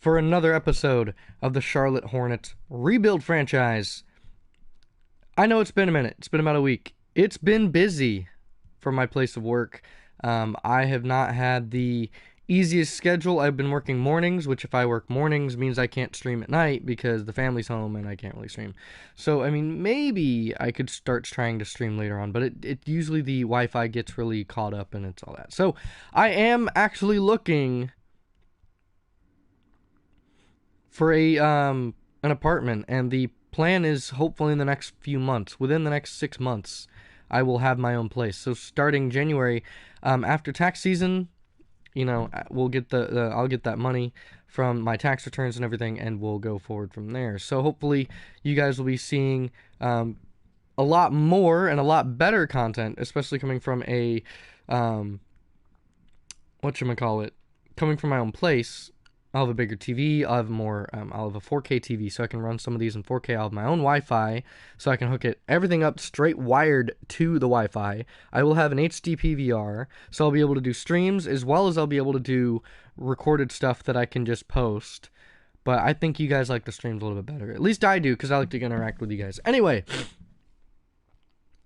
for another episode of the Charlotte Hornets rebuild franchise. I know it's been a minute. It's been about a week. It's been busy for my place of work. I have not had the easiest schedule. I've been working mornings, which if I work mornings means I can't stream at night because the family's home and I can't really stream. So, I mean, maybe I could start trying to stream later on, but it usually the Wi-Fi gets really caught up and it's all that. So, I am actually looking for an apartment, and the plan is hopefully in the next few months, within the next 6 months, I will have my own place. So starting January, after tax season, we'll get I'll get that money from my tax returns and everything, and we'll go forward from there. So hopefully you guys will be seeing a lot more and a lot better content, especially coming from a coming from my own place. I'll have a bigger TV. I'll have a 4K TV, so I can run some of these in 4K. I'll have my own Wi-Fi, so I can hook everything up straight wired to the Wi-Fi. I will have an HD PVR, so I'll be able to do streams, as well as I'll be able to do recorded stuff that I can just post. But I think you guys like the streams a little bit better. At least I do, because I like to interact with you guys. Anyway,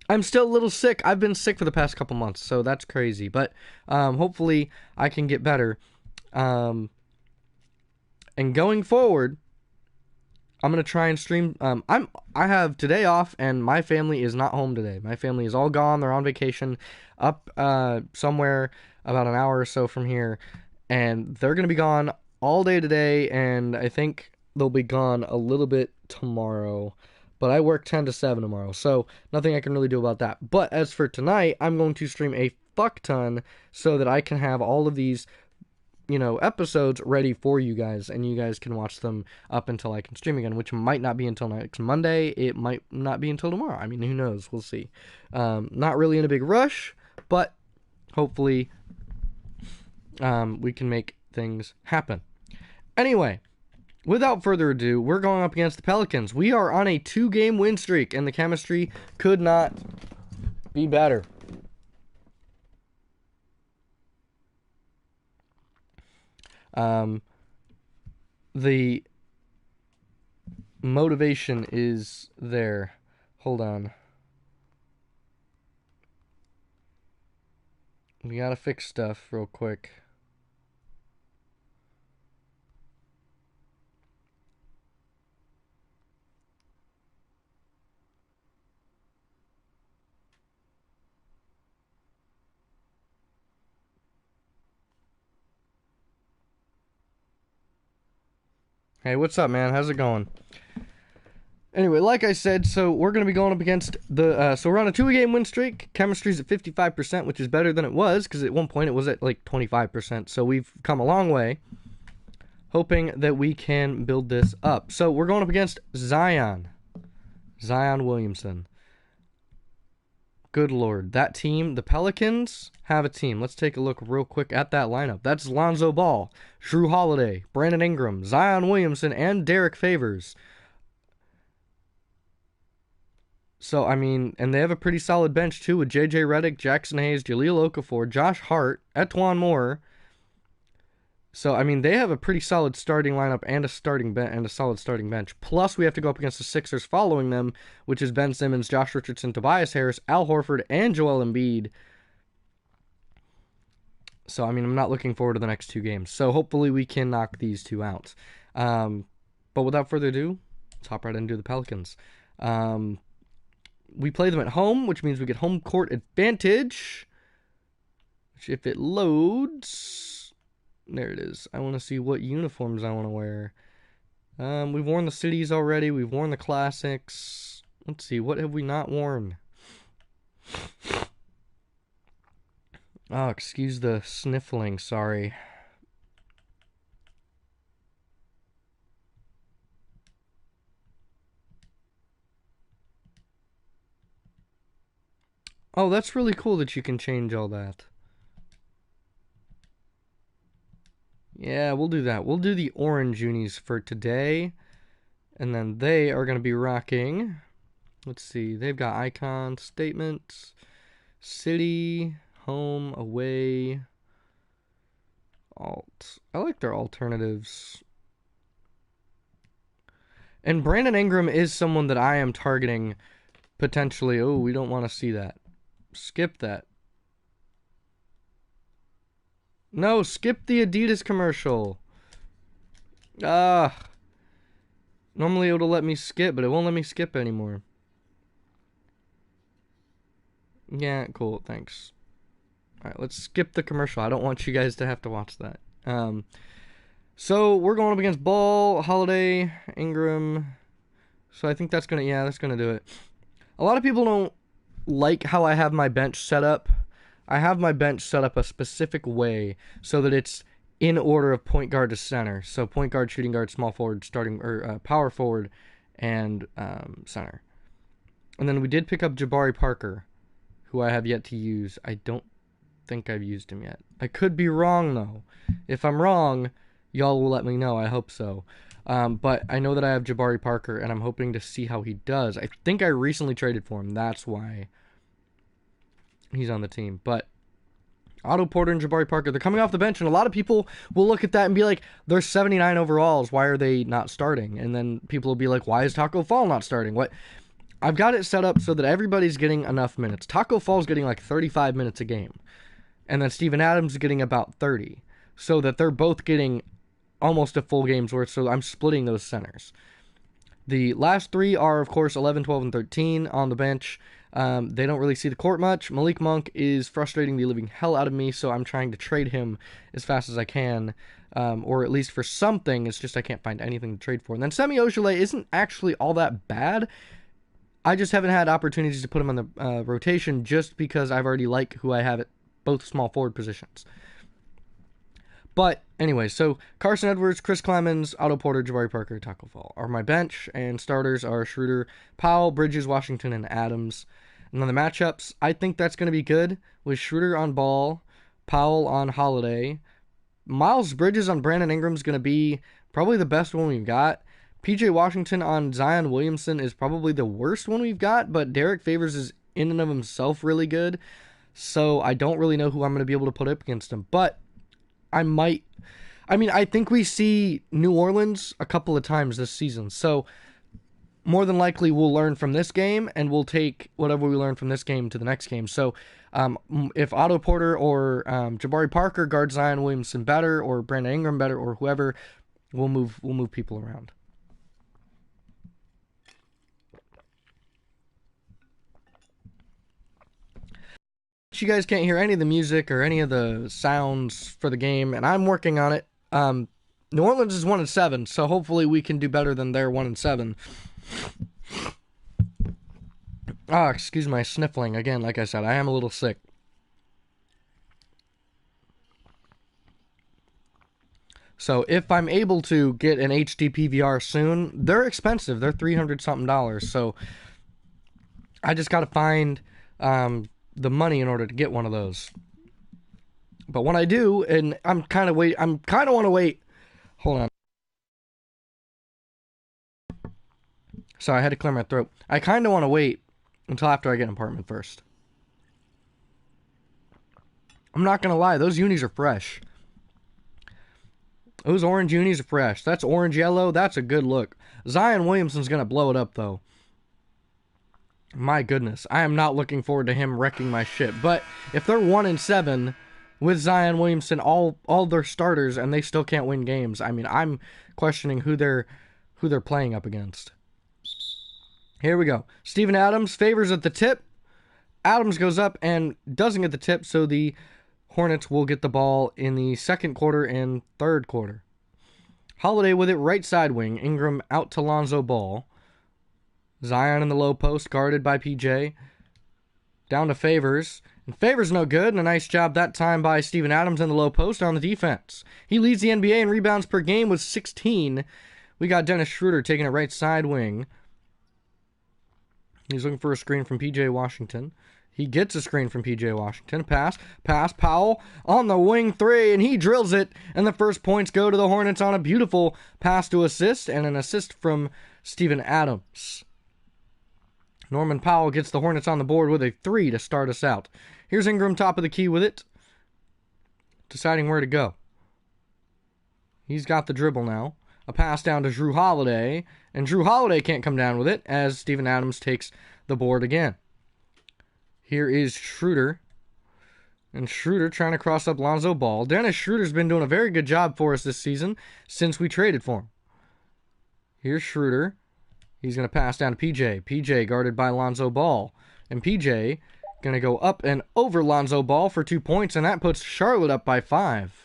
I'm still a little sick. I've been sick for the past couple months, so that's crazy. But hopefully I can get better. And going forward, I'm gonna try and stream. I have today off, and my family is not home today. My family is all gone. They're on vacation up somewhere about an hour or so from here, and they're gonna be gone all day today. And I think they'll be gone a little bit tomorrow. But I work 10 to 7 tomorrow, so nothing I can really do about that. But as for tonight, I'm going to stream a fuck ton so that I can have all of these episodes ready for you guys, and you guys can watch them up until I can stream again, which might not be until next Monday. It might not be until tomorrow. I mean, who knows? We'll see. Not really in a big rush, but hopefully we can make things happen. Anyway, without further ado, we're going up against the Pelicans. We are on a 2-game win streak, and the chemistry could not be better. The motivation is there. Hold on. We gotta fix stuff real quick. Hey, what's up, man? How's it going? Anyway, like I said, so we're going to be going up against so we're on a 2-game win streak. Chemistry's at 55%, which is better than it was, because at one point it was at like 25%. So we've come a long way, hoping that we can build this up. So we're going up against Zion Williamson. Good Lord. That team, the Pelicans, have a team. Let's take a look real quick at that lineup. That's Lonzo Ball, Jrue Holiday, Brandon Ingram, Zion Williamson, and Derek Favors. So, I mean, and they have a pretty solid bench, too, with J.J. Redick, Jackson Hayes, Jahlil Okafor, Josh Hart, Etwan Moore. So, I mean, they have a pretty solid starting lineup and a solid starting bench. Plus, we have to go up against the Sixers following them, which is Ben Simmons, Josh Richardson, Tobias Harris, Al Horford, and Joel Embiid. So, I mean, I'm not looking forward to the next 2 games. So, hopefully we can knock these 2 out. But without further ado, let's hop right into the Pelicans. We play them at home, which means we get home court advantage. Which, if it loads... There it is. I want to see what uniforms I want to wear. We've worn the cities already. We've worn the classics. Let's see. What have we not worn? Oh, excuse the sniffling. Sorry. Oh, that's really cool that you can change all that. Yeah, we'll do that. We'll do the orange unis for today. And then they are going to be rocking. Let's see. They've got icon, statements, city, home, away, alt. I like their alternatives. And Brandon Ingram is someone that I am targeting potentially. Oh, we don't want to see that. Skip that. No, skip the Adidas commercial. Normally it would let me skip, but it won't let me skip anymore. Yeah, cool, thanks. Alright, let's skip the commercial. I don't want you guys to have to watch that. So we're going up against Ball, Holiday, Ingram. So I think that's gonna do it. A lot of people don't like how I have my bench set up. I have my bench set up a specific way so that it's in order of point guard to center. So point guard, shooting guard, small forward, starting or power forward, and center. And then we did pick up Jabari Parker, who I have yet to use. I don't think I've used him yet. I could be wrong though. If I'm wrong, y'all will let me know. I hope so. But I know that I have Jabari Parker, and I'm hoping to see how he does. I think I recently traded for him. That's why he's on the team. But Otto Porter and Jabari Parker, they're coming off the bench, and a lot of people will look at that and be like, they're 79 overalls. Why are they not starting? And then people will be like, why is Taco Fall not starting? What? I've got it set up so that everybody's getting enough minutes. Taco Fall's getting like 35 minutes a game. And then Steven Adams is getting about 30. So that they're both getting almost a full game's worth. So I'm splitting those centers. The last three are, of course, 11, 12, and 13 on the bench. They don't really see the court much. Malik Monk is frustrating the living hell out of me, so I'm trying to trade him as fast as I can, or at least for something. It's just I can't find anything to trade for. And then Semi Ojeleye isn't actually all that bad. I just haven't had opportunities to put him on the rotation just because I've already liked who I have at both small forward positions. But anyway, so Carson Edwards, Chris Clemens, Otto Porter, Jabari Parker, Taco Fall are my bench, and starters are Schroeder, Powell, Bridges, Washington, and Adams. And then the matchups, I think that's going to be good with Schroeder on Ball, Powell on Holiday. Miles Bridges on Brandon Ingram is going to be probably the best one we've got. PJ Washington on Zion Williamson is probably the worst one we've got, but Derek Favors is in and of himself really good. So I don't really know who I'm going to be able to put up against him, but I think we see New Orleans a couple of times this season. So more than likely we'll learn from this game, and we'll take whatever we learn from this game to the next game. So if Otto Porter or Jabari Parker guard Zion Williamson better, or Brandon Ingram better, or whoever, we'll move people around. You guys can't hear any of the music or any of the sounds for the game, and I'm working on it. New Orleans is 1-7, so hopefully we can do better than their 1-7. Excuse my sniffling. Again, like I said, I am a little sick. So if I'm able to get an HD PVR soon, they're expensive. They're $300-something. So I just got to find the money in order to get one of those. But when I do, and I'm kind of want to wait. Hold on. Sorry, I had to clear my throat. I kind of want to wait until after I get an apartment first. I'm not going to lie, those unis are fresh. Those orange unis are fresh. That's orange yellow. That's a good look. Zion Williamson's going to blow it up, though. My goodness. I am not looking forward to him wrecking my shit. But if they're 1-7 with Zion Williamson, all their starters, and they still can't win games, I mean, I'm questioning who they're playing up against. Here we go. Steven Adams favors at the tip. Adams goes up and doesn't get the tip, so the Hornets will get the ball in the second quarter and third quarter. Holiday with it right side wing. Ingram out to Lonzo Ball. Zion in the low post, guarded by PJ. Down to Favors. And Favors no good, and a nice job that time by Steven Adams in the low post on the defense. He leads the NBA in rebounds per game with 16. We got Dennis Schroeder taking a right side wing. He's looking for a screen from PJ Washington. He gets a screen from PJ Washington. Pass, Powell on the wing three, and he drills it. And the first points go to the Hornets on a beautiful pass to assist, and an assist from Steven Adams. Norman Powell gets the Hornets on the board with a 3 to start us out. Here's Ingram top of the key with it, deciding where to go. He's got the dribble now. A pass down to Drew Holiday, and Drew Holiday can't come down with it as Steven Adams takes the board again. Here is Schroeder. And Schroeder trying to cross up Lonzo Ball. Dennis Schroeder's been doing a very good job for us this season since we traded for him. Here's Schroeder. He's going to pass down to PJ. PJ guarded by Lonzo Ball. And PJ going to go up and over Lonzo Ball for 2 points, and that puts Charlotte up by 5.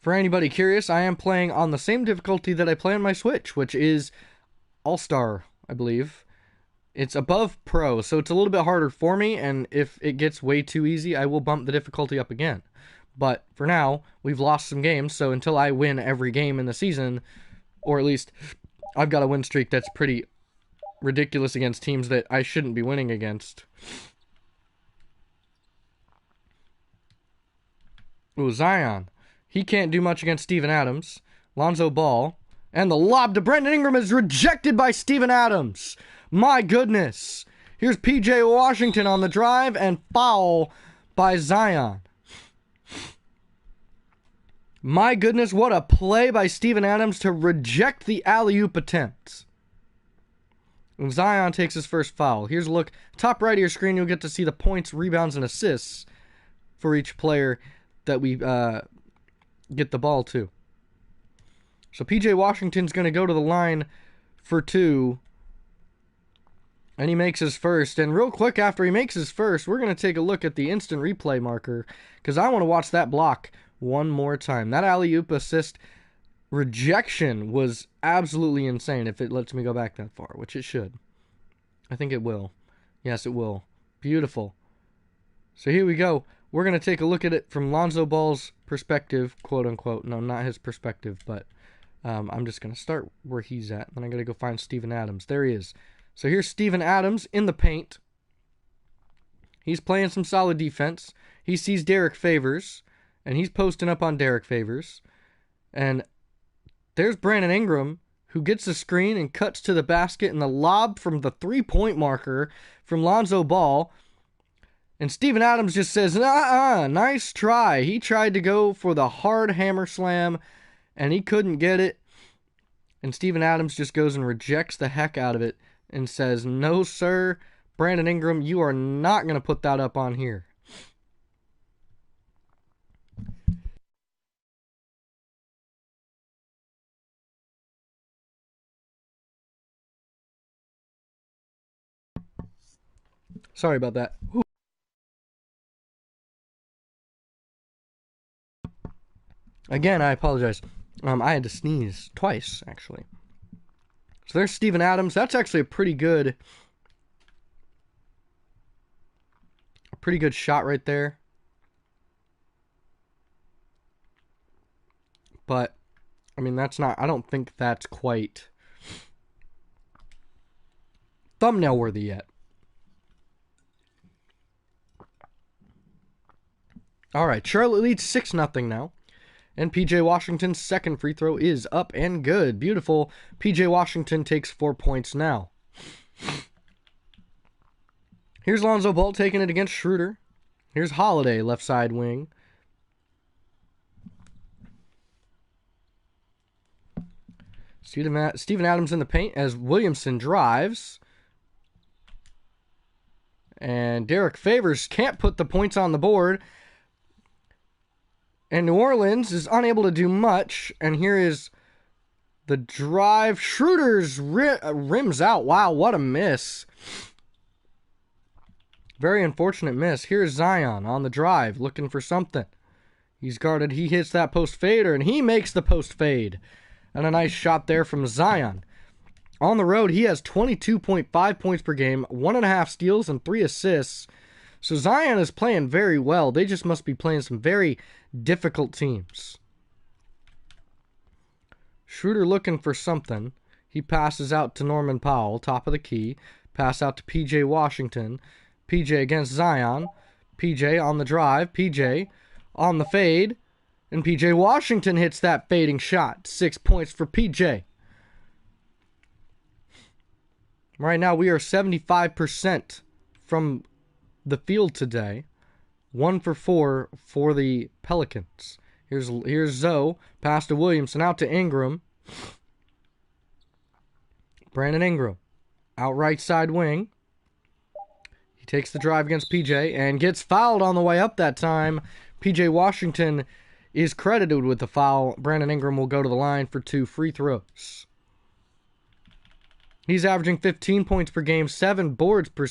For anybody curious, I am playing on the same difficulty that I play on my Switch, which is All-Star, I believe. It's above Pro, so it's a little bit harder for me, and if it gets way too easy, I will bump the difficulty up again. But for now, we've lost some games, so until I win every game in the season, or at least I've got a win streak that's pretty ridiculous against teams that I shouldn't be winning against. Ooh, Zion. He can't do much against Steven Adams. Lonzo Ball. And the lob to Brandon Ingram is rejected by Steven Adams. My goodness. Here's P.J. Washington on the drive and foul by Zion. My goodness, what a play by Steven Adams to reject the alley-oop attempt. And Zion takes his first foul. Here's a look. Top right of your screen, you'll get to see the points, rebounds, and assists for each player that we get the ball to. So P.J. Washington's going to go to the line for 2. And he makes his first. And real quick after he makes his first, we're going to take a look at the instant replay marker, because I want to watch that block one more time. That alley-oop assist rejection was absolutely insane if it lets me go back that far, which it should. I think it will. Yes, it will. Beautiful. So here we go. We're going to take a look at it from Lonzo Ball's perspective, quote-unquote. No, not his perspective, but I'm just going to start where he's at. Then I'm going to go find Steven Adams. There he is. So here's Steven Adams in the paint. He's playing some solid defense. He sees Derek Favors, and he's posting up on Derek Favors. And there's Brandon Ingram, who gets the screen and cuts to the basket, and the lob from the three-point marker from Lonzo Ball. And Steven Adams just says, nice try. He tried to go for the hard hammer slam, and he couldn't get it. And Steven Adams just goes and rejects the heck out of it and says, no, sir, Brandon Ingram, you are not going to put that up on here. Sorry about that. Whew. Again, I apologize. I had to sneeze twice, actually. So there's Steven Adams. That's actually a pretty good shot right there. But, I mean, I don't think that's quite thumbnail worthy yet. All right, Charlotte leads 6-0 now. And P.J. Washington's second free throw is up and good. Beautiful. P.J. Washington takes 4 points now. Here's Lonzo Ball taking it against Schroeder. Here's Holiday, left side wing. Steven Adams in the paint as Williamson drives. And Derek Favors can't put the points on the board. And New Orleans is unable to do much. And here is the drive. Schroeder's rims out. Wow, what a miss. Very unfortunate miss. Here's Zion on the drive, looking for something. He's guarded. He hits that post fader, and he makes the post fade. And a nice shot there from Zion. On the road, he has 22.5 points per game, 1.5 steals, and 3 assists. So Zion is playing very well. They just must be playing some very difficult teams. Schroeder looking for something. He passes out to Norman Powell, top of the key. Pass out to P.J. Washington. P.J. against Zion. P.J. on the drive. P.J. on the fade. And P.J. Washington hits that fading shot. 6 points for P.J. Right now we are 75% from the field today. 1 for 4 for the Pelicans. Here's Zoe. Pass to Williamson. Out to Ingram. Brandon Ingram. Out right side wing. He takes the drive against PJ and gets fouled on the way up that time. PJ Washington is credited with the foul. Brandon Ingram will go to the line for 2 free throws. He's averaging 15 points per game, 7 boards per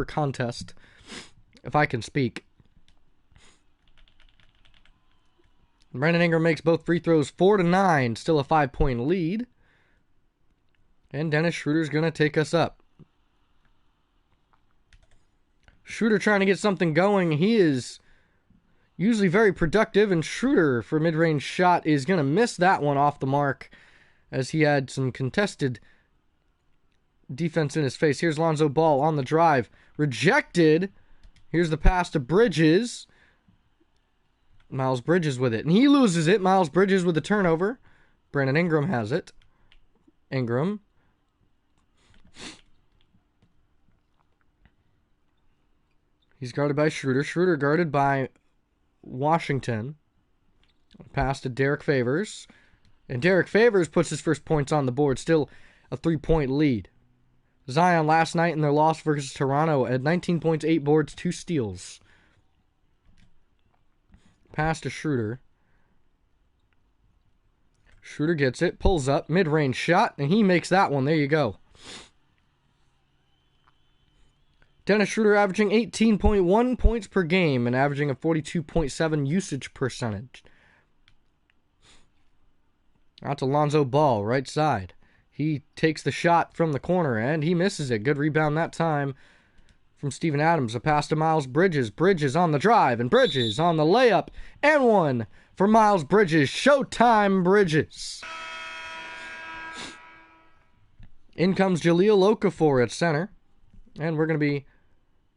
contest, if I can speak. Brandon Ingram makes both free throws 4-9, still a 5-point lead. And Dennis Schroeder's going to take us up. Schroeder trying to get something going. He is usually very productive, and Schroeder for mid-range shot is going to miss that one off the mark as he had some contested defense in his face. Here's Lonzo Ball on the drive. Rejected. Here's the pass to Bridges. Miles Bridges with it, and he loses it. Miles Bridges with the turnover. Brandon Ingram has it. Ingram. He's guarded by Schroeder. Schroeder guarded by Washington. Pass to Derek Favors. And Derek Favors puts his first points on the board. Still a 3-point lead. Zion last night in their loss versus Toronto had 19 points, 8 boards, 2 steals. Pass to Schroeder. Schroeder gets it, pulls up, mid-range shot, and he makes that one. There you go. Dennis Schroeder averaging 18.1 points per game and averaging a 42.7 usage percentage. Out to Lonzo Ball, right side. He takes the shot from the corner, and he misses it. Good rebound that time from Steven Adams. A pass to Miles Bridges. Bridges on the drive, and Bridges on the layup. And one for Miles Bridges. Showtime, Bridges. In comes Jahlil Okafor at center. And we're going to be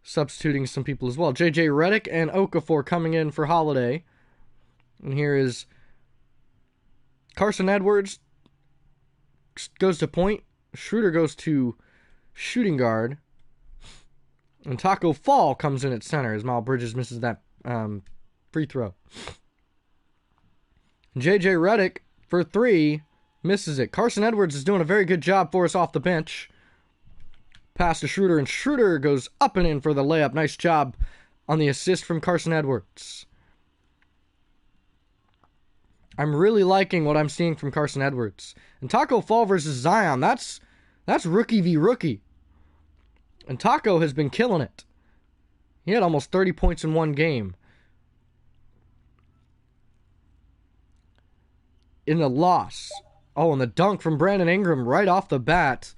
substituting some people as well. J.J. Redick and Okafor coming in for Holiday. And here is Carson Edwards goes to point. Schroeder goes to shooting guard. And Taco Fall comes in at center as Miles Bridges misses that free throw. J.J. Redick for 3 misses it. Carson Edwards is doing a very good job for us off the bench. Pass to Schroeder, and Schroeder goes up and in for the layup. Nice job on the assist from Carson Edwards. I'm really liking what I'm seeing from Carson Edwards. And Taco Fall versus Zion, that's rookie v. rookie. And Taco has been killing it. He had almost 30 points in one game. In the loss. Oh, and the dunk from Brandon Ingram right off the bat.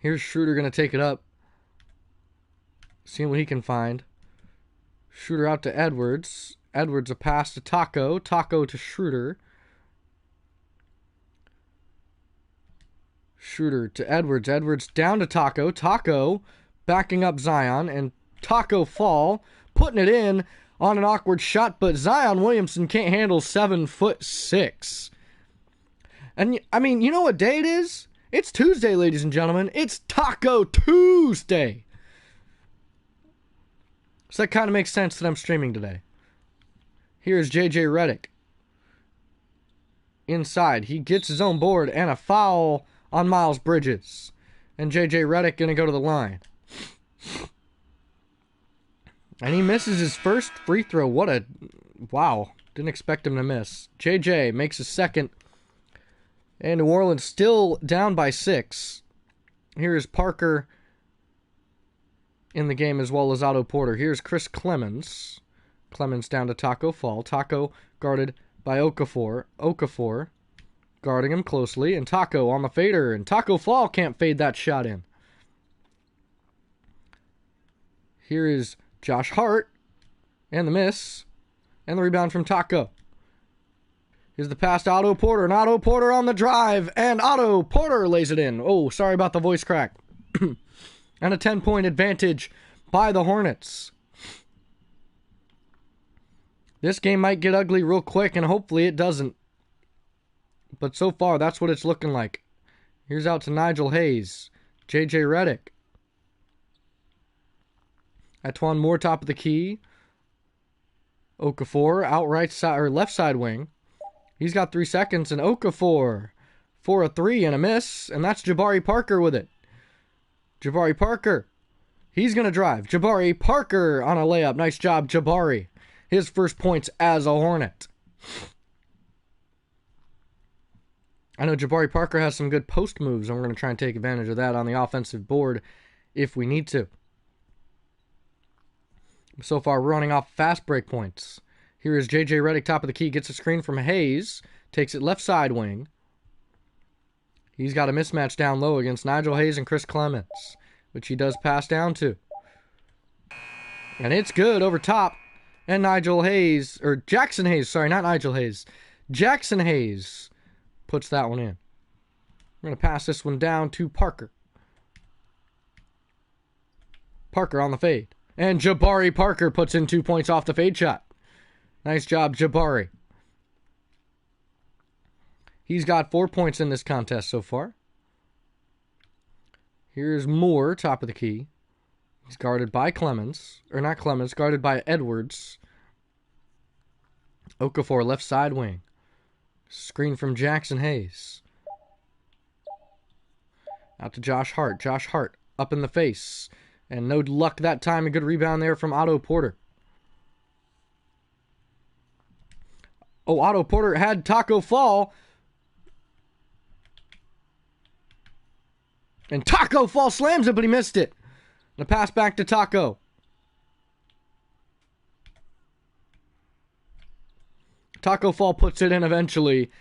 Here's Schroeder going to take it up. Seeing what he can find. Schroeder out to Edwards. Edwards a pass to Taco. Taco to Schroeder. Schroeder to Edwards. Edwards down to Taco. Taco backing up Zion. And Taco Fall putting it in on an awkward shot. But Zion Williamson can't handle 7'6". And, I mean, you know what day it is? It's Tuesday, ladies and gentlemen. It's Taco Tuesday. So that kind of makes sense that I'm streaming today. Here's J.J. Redick. Inside. He gets his own board and a foul on Miles Bridges. And J.J. Redick going to go to the line. And he misses his first free throw. What a... Wow. Didn't expect him to miss. J.J. makes his second. And New Orleans still down by 6. Here is Parker in the game as well as Otto Porter. Here's Chris Clemens. Clemens down to Taco Fall. Taco guarded by Okafor. Okafor guarding him closely. And Taco on the fader. And Taco Fall can't fade that shot in. Here is Josh Hart. And the miss. And the rebound from Taco. Here's the pass to Otto Porter. And Otto Porter on the drive. And Otto Porter lays it in. Oh, sorry about the voice crack. And a 10-point advantage by the Hornets. This game might get ugly real quick, and hopefully it doesn't. But so far, that's what it's looking like. Here's out to Nigel Hayes. J.J. Redick. Antoine Moore top of the key. Okafor, out right side or left side wing. He's got 3 seconds, and Okafor for a 3 and a miss, and that's Jabari Parker with it. Jabari Parker. He's going to drive. Jabari Parker on a layup. Nice job, Jabari. His first points as a Hornet. I know Jabari Parker has some good post moves, and we're going to try and take advantage of that on the offensive board if we need to. So far, we're running off fast break points. Here is J.J. Redick, top of the key, gets a screen from Hayes, takes it left side wing. He's got a mismatch down low against Nigel Hayes and Chris Clements, which he does pass down to. And it's good over top. And Jackson Hayes, sorry, not Nigel Hayes. Jackson Hayes puts that one in. We're going to pass this one down to Parker. Parker on the fade. And Jabari Parker puts in 2 points off the fade shot. Nice job, Jabari. He's got 4 points in this contest so far. Here's Moore, top of the key. He's guarded by guarded by Edwards. Okafor, left side wing. Screen from Jackson Hayes. Out to Josh Hart. Josh Hart up in the face. And no luck that time. A good rebound there from Otto Porter. Oh, Otto Porter had Taco fall. And Taco Fall slams it, but he missed it. The pass back to Taco. Taco Fall puts it in eventually.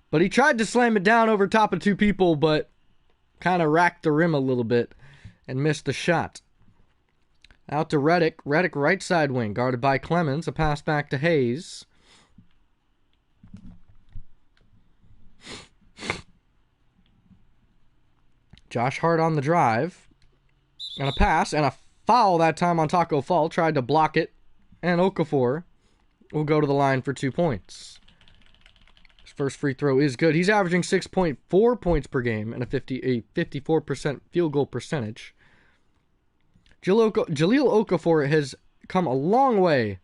But he tried to slam it down over top of 2 people, but kind of racked the rim a little bit and missed the shot. Out to Redick. Redick right side wing, guarded by Clemens. A pass back to Hayes. Josh Hart on the drive. And a pass and a foul that time on Taco Fall. Tried to block it. And Okafor will go to the line for 2 points. His first free throw is good. He's averaging 6.4 points per game and a 54% field goal percentage. Jahlil Okafor has come a long way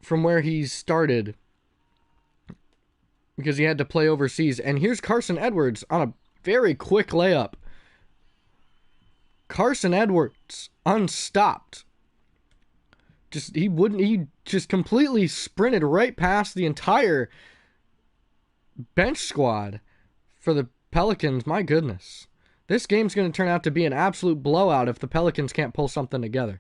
from where he started because he had to play overseas. And here's Carson Edwards on a very quick layup. Carson Edwards unstopped. He just completely sprinted right past the entire bench squad for the Pelicans. My goodness. This game's going to turn out to be an absolute blowout if the Pelicans can't pull something together.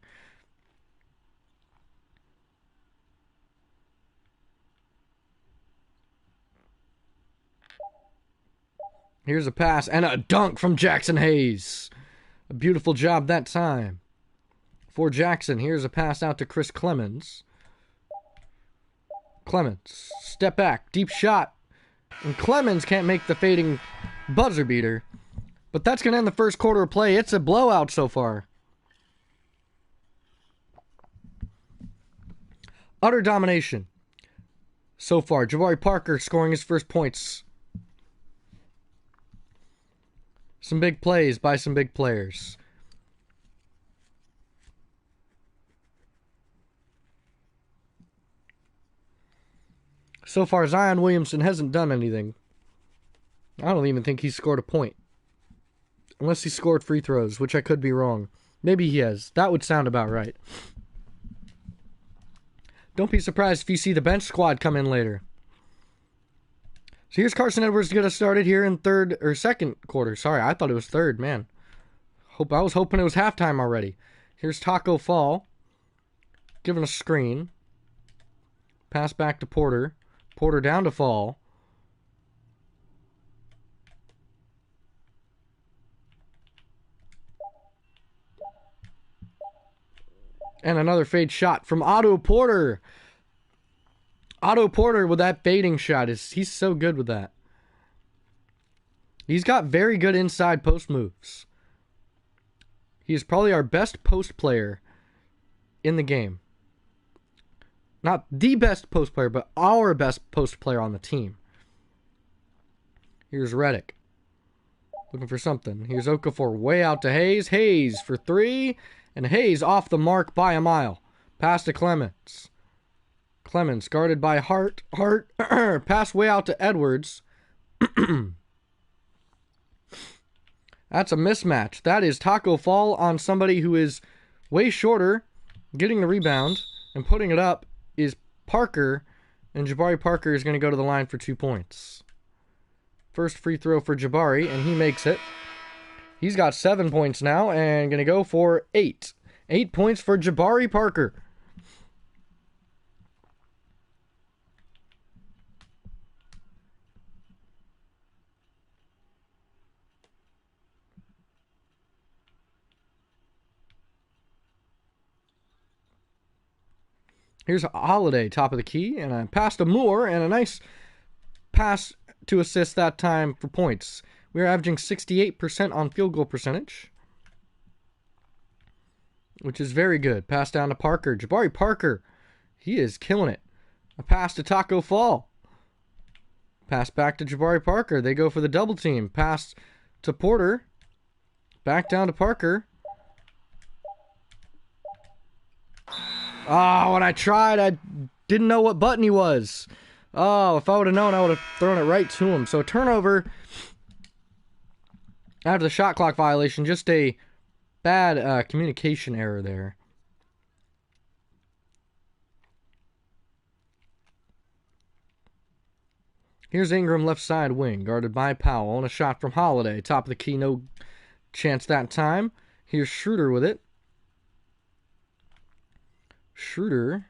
Here's a pass and a dunk from Jackson Hayes. A beautiful job that time for Jackson. Here's a pass out to Chris Clemens. Clemens, step back, deep shot. And Clemens can't make the fading buzzer beater. But that's going to end the first quarter of play. It's a blowout so far. Utter domination so far. Jabari Parker scoring his first points. Some big plays by some big players. So far, Zion Williamson hasn't done anything. I don't even think he's scored a point. Unless he scored free throws, which I could be wrong. Maybe he has. That would sound about right. Don't be surprised if you see the bench squad come in later. So here's Carson Edwards to get us started here in second quarter. Sorry, I thought it was third, man. I was hoping it was halftime already. Here's Taco Fall. Giving a screen. Pass back to Porter. Porter down to Fall. And another fade shot from Otto Porter. Otto Porter with that fading shot. He's so good with that. He's got very good inside post moves. He is probably our best post player in the game. Not the best post player, but our best post player on the team. Here's Redick. Looking for something. Here's Okafor way out to Hayes. Hayes for 3. And Hayes off the mark by a mile. Pass to Clements. Clemens guarded by Hart. Hart pass way out to Edwards. That's a mismatch. That is Taco Fall on somebody who is way shorter. Getting the rebound and putting it up is Parker. And Jabari Parker is going to go to the line for 2 points. First free throw for Jabari, and he makes it. He's got 7 points now and going to go for 8. 8 points for Jabari Parker. Here's Holiday, top of the key, and a pass to Moore, and a nice pass to assist that time for points. We're averaging 68% on field goal percentage, which is very good. Pass down to Parker. Jabari Parker, he is killing it. A pass to Taco Fall. Pass back to Jabari Parker. They go for the double team. Pass to Porter. Back down to Parker. Oh, when I tried, I didn't know what button he was. Oh, if I would have known, I would have thrown it right to him. So turnover after the shot clock violation. Just a bad communication error there. Here's Ingram left side wing, guarded by Powell. On a shot from Holiday. Top of the key, no chance that time. Here's Schroeder with it. Schroeder,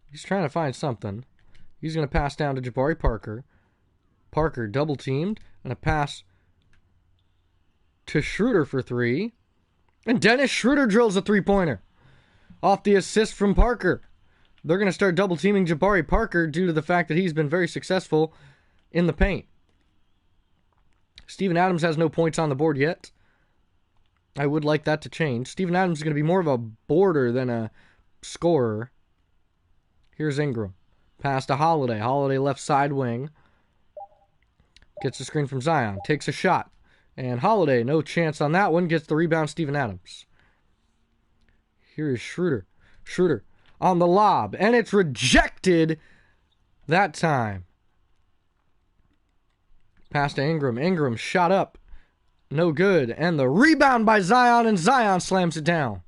he's trying to find something. He's going to pass down to Jabari Parker. Parker double teamed, and a pass to Schroeder for 3. And Dennis Schroeder drills a 3-pointer off the assist from Parker. They're going to start double teaming Jabari Parker due to the fact that he's been very successful in the paint. Steven Adams has no points on the board yet. I would like that to change. Steven Adams is going to be more of a boarder than a scorer. Here's Ingram. Pass to Holiday. Holiday left side wing. Gets the screen from Zion. Takes a shot. And Holiday, no chance on that one. Gets the rebound, Steven Adams. Here is Schroeder. Schroeder on the lob. And it's rejected that time. Pass to Ingram. Ingram shot up. No good. And the rebound by Zion. And Zion slams it down.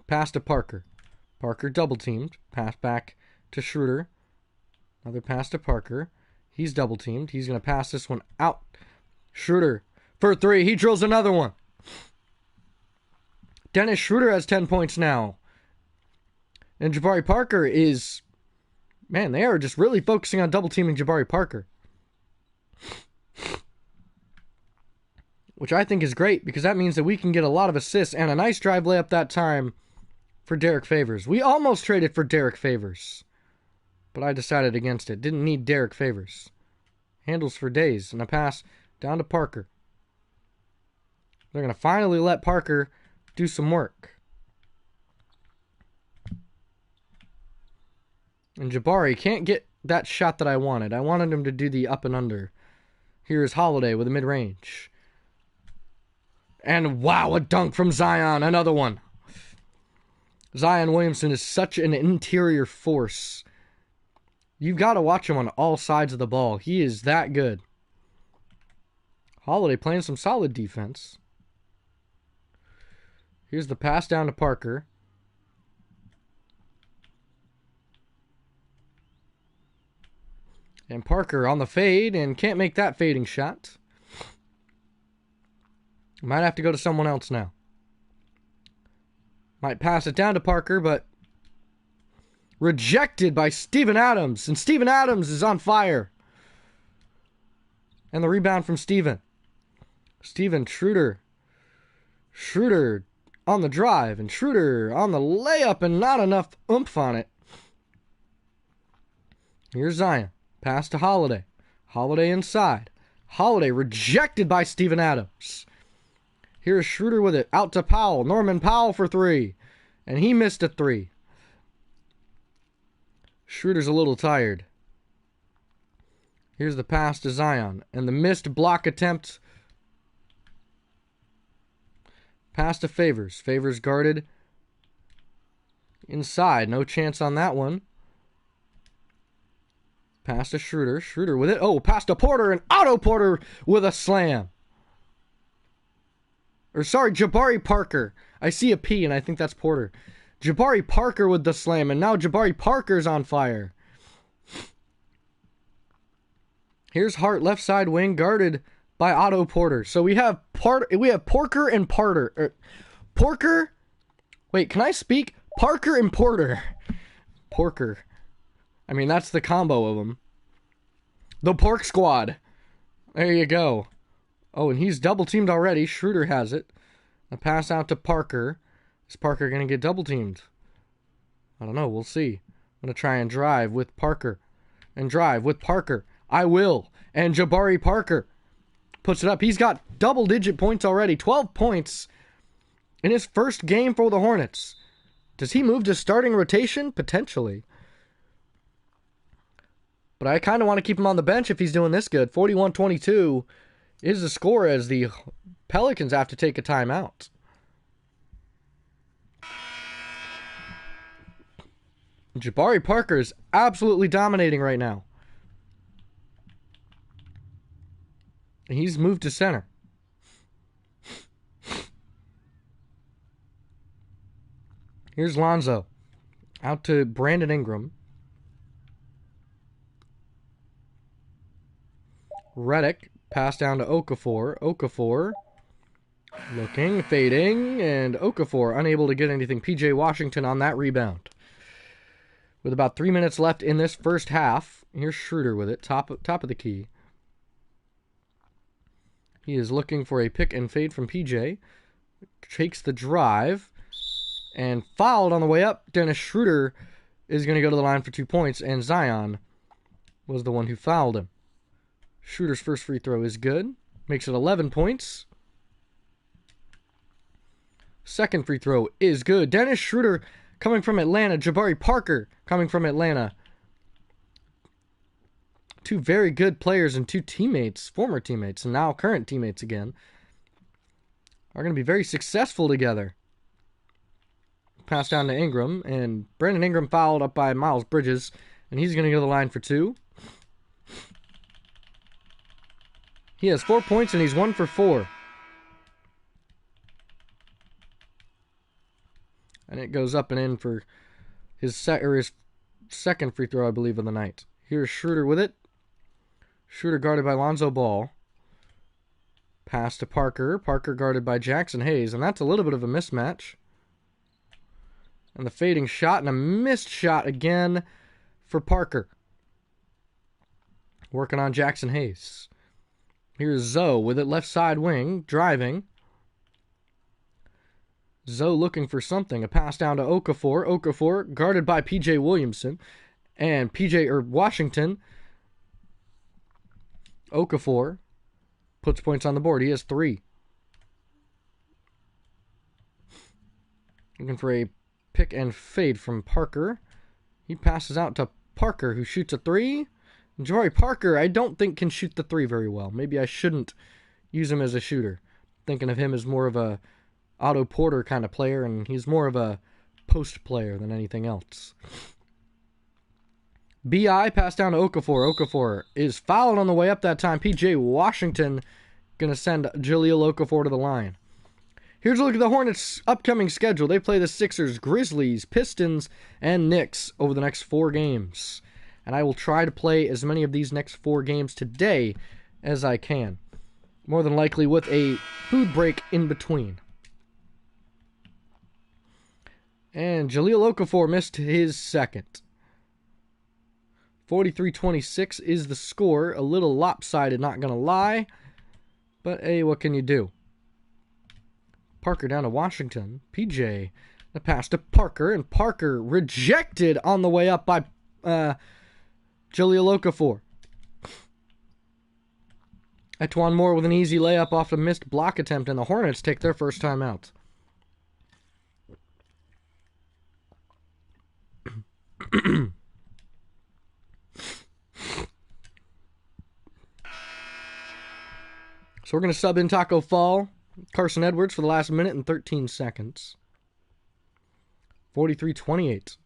Pass to Parker. Parker double teamed. Pass back to Schroeder. Another pass to Parker. He's double teamed. He's going to pass this one out. Schroeder for 3. He drills another one. Dennis Schroeder has 10 points now. And Jabari Parker is... Man, they are just really focusing on double teaming Jabari Parker. Which I think is great because that means that we can get a lot of assists and a nice drive layup that time for Derek Favors. We almost traded for Derek Favors, but I decided against it. Didn't need Derek Favors. Handles for days, and a pass down to Parker. They're going to finally let Parker do some work. And Jabari can't get that shot that I wanted. I wanted him to do the up and under. Here's Holiday with a mid-range. And wow, a dunk from Zion. Another one. Zion Williamson is such an interior force. You've got to watch him on all sides of the ball. He is that good. Holiday playing some solid defense. Here's the pass down to Parker. And Parker on the fade and can't make that fading shot. Might have to go to someone else now. Might pass it down to Parker, but rejected by Steven Adams. And Steven Adams is on fire. And the rebound from Steven. Steven Schroeder. Schroeder on the drive. And Schroeder on the layup and not enough oomph on it. Here's Zion. Pass to Holiday. Holiday inside. Holiday rejected by Steven Adams. Here's Schroeder with it. Out to Powell. Norman Powell for 3. And he missed a 3. Schroeder's a little tired. Here's the pass to Zion. And the missed block attempt Pass to Favors. Favors guarded inside. No chance on that one. Pass to Schroeder. Schroeder with it. Oh, pass to Porter, and Otto Porter with a slam. Or sorry, Jabari Parker. I see a P, and I think that's Porter. Jabari Parker with the slam, and now Jabari Parker's on fire. Here's Hart, left side wing, guarded by Otto Porter. So we have Porker and Porter. Porker. Wait, can I speak? Parker and Porter. Porker. I mean, that's the combo of them. The Pork Squad. There you go. Oh, and he's double teamed already. Schroeder has it. A pass out to Parker. Is Parker going to get double teamed? I don't know. We'll see. I'm going to try and drive with Parker. And drive with Parker. I will. And Jabari Parker puts it up. He's got double-digit points already. 12 points in his first game for the Hornets. Does he move to starting rotation? Potentially. But I kind of want to keep him on the bench if he's doing this good. 41-22 is the score as the Pelicans have to take a timeout. Jabari Parker is absolutely dominating right now. He's moved to center. Here's Lonzo. Out to Brandon Ingram. Redick. Pass down to Okafor. Okafor. Looking, fading, and Okafor unable to get anything. PJ Washington on that rebound. With about 3 minutes left in this first half. Here's Schroeder with it. Top of the key. He is looking for a pick and fade from PJ. Takes the drive. And fouled on the way up. Dennis Schroeder is going to go to the line for 2 points. And Zion was the one who fouled him. Schroeder's first free throw is good. Makes it 11 points. Second free throw is good. Dennis Schroeder coming from Atlanta. Jabari Parker coming from Atlanta. Two very good players and two teammates, former teammates, and now current teammates again, are going to be very successful together. Pass down to Ingram, and Brandon Ingram fouled up by Miles Bridges, and he's going to go to the line for 2. He has 4 points, and he's 1 for 4. And it goes up and in for his second free throw, I believe, of the night. Here's Schroeder with it. Schroeder guarded by Lonzo Ball. Pass to Parker. Parker guarded by Jackson Hayes, and that's a little bit of a mismatch. And the fading shot, and a missed shot again for Parker. Working on Jackson Hayes. Here's Zoe with it, left side wing, driving. Zoe looking for something. A pass down to Okafor. Okafor guarded by P.J. Williamson. And Washington. Okafor puts points on the board. He has 3. Looking for a pick and fade from Parker. He passes out to Parker, who shoots a 3. Jabari Parker, I don't think can shoot the 3 very well. Maybe I shouldn't use him as a shooter. Thinking of him as more of a Otto Porter kind of player, and he's more of a post player than anything else. B.I. passed down to Okafor. Okafor is fouled on the way up that time. P.J. Washington going to send Jahlil Okafor to the line. Here's a look at the Hornets' upcoming schedule. They play the Sixers, Grizzlies, Pistons, and Knicks over the next 4 games. And I will try to play as many of these next 4 games today as I can. More than likely with a food break in between. And Jahlil Okafor missed his second. 43-26 is the score. A little lopsided, not going to lie. But, hey, what can you do? Parker down to Washington. PJ, the pass to Parker. And Parker rejected on the way up by Jahlil Okafor. Etwan Moore with an easy layup off a missed block attempt. And the Hornets take their first time out. So we're going to sub in Taco Fall Carson Edwards for the last minute and 13 seconds. 43-28.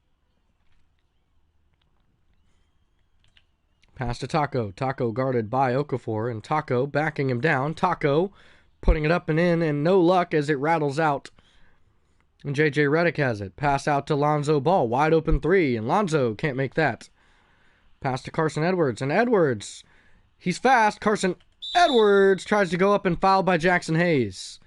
Pass to Taco. Taco guarded by Okafor, and Taco backing him down. Taco putting it up and in, and no luck as it rattles out. And J.J. Redick has it. Pass out to Lonzo Ball. Wide open three, and Lonzo can't make that. Pass to Carson Edwards, and Edwards, he's fast. Carson Edwards tries to go up and fouled by Jackson Hayes.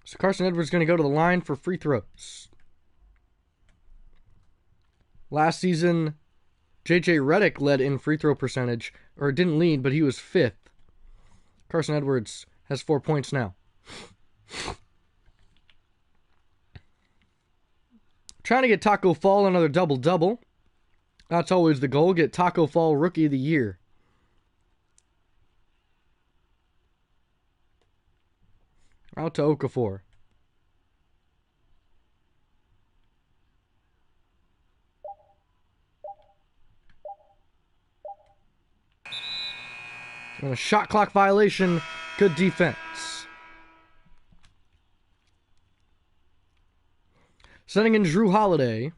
So Carson Edwards is going to go to the line for free throws. Last season, J.J. Redick led in free throw percentage, or didn't lead, but he was 5th. Carson Edwards has 4 points now. Trying to get Taco Fall another double-double. That's always the goal. Get Taco Fall Rookie of the Year. Out to Okafor. And a shot clock violation. Good defense. Sending in Drew Holiday.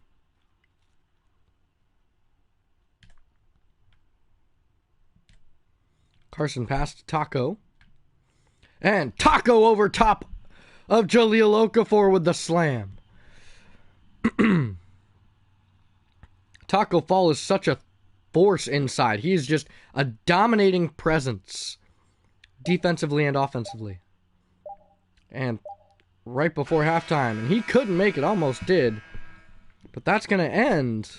Carson passed to Taco. And Taco over top of Jahlil Okafor with the slam. Taco Fall is such a force inside. He is just a dominating presence, defensively and offensively. And right before halftime, and he couldn't make it, almost did, but that's going to end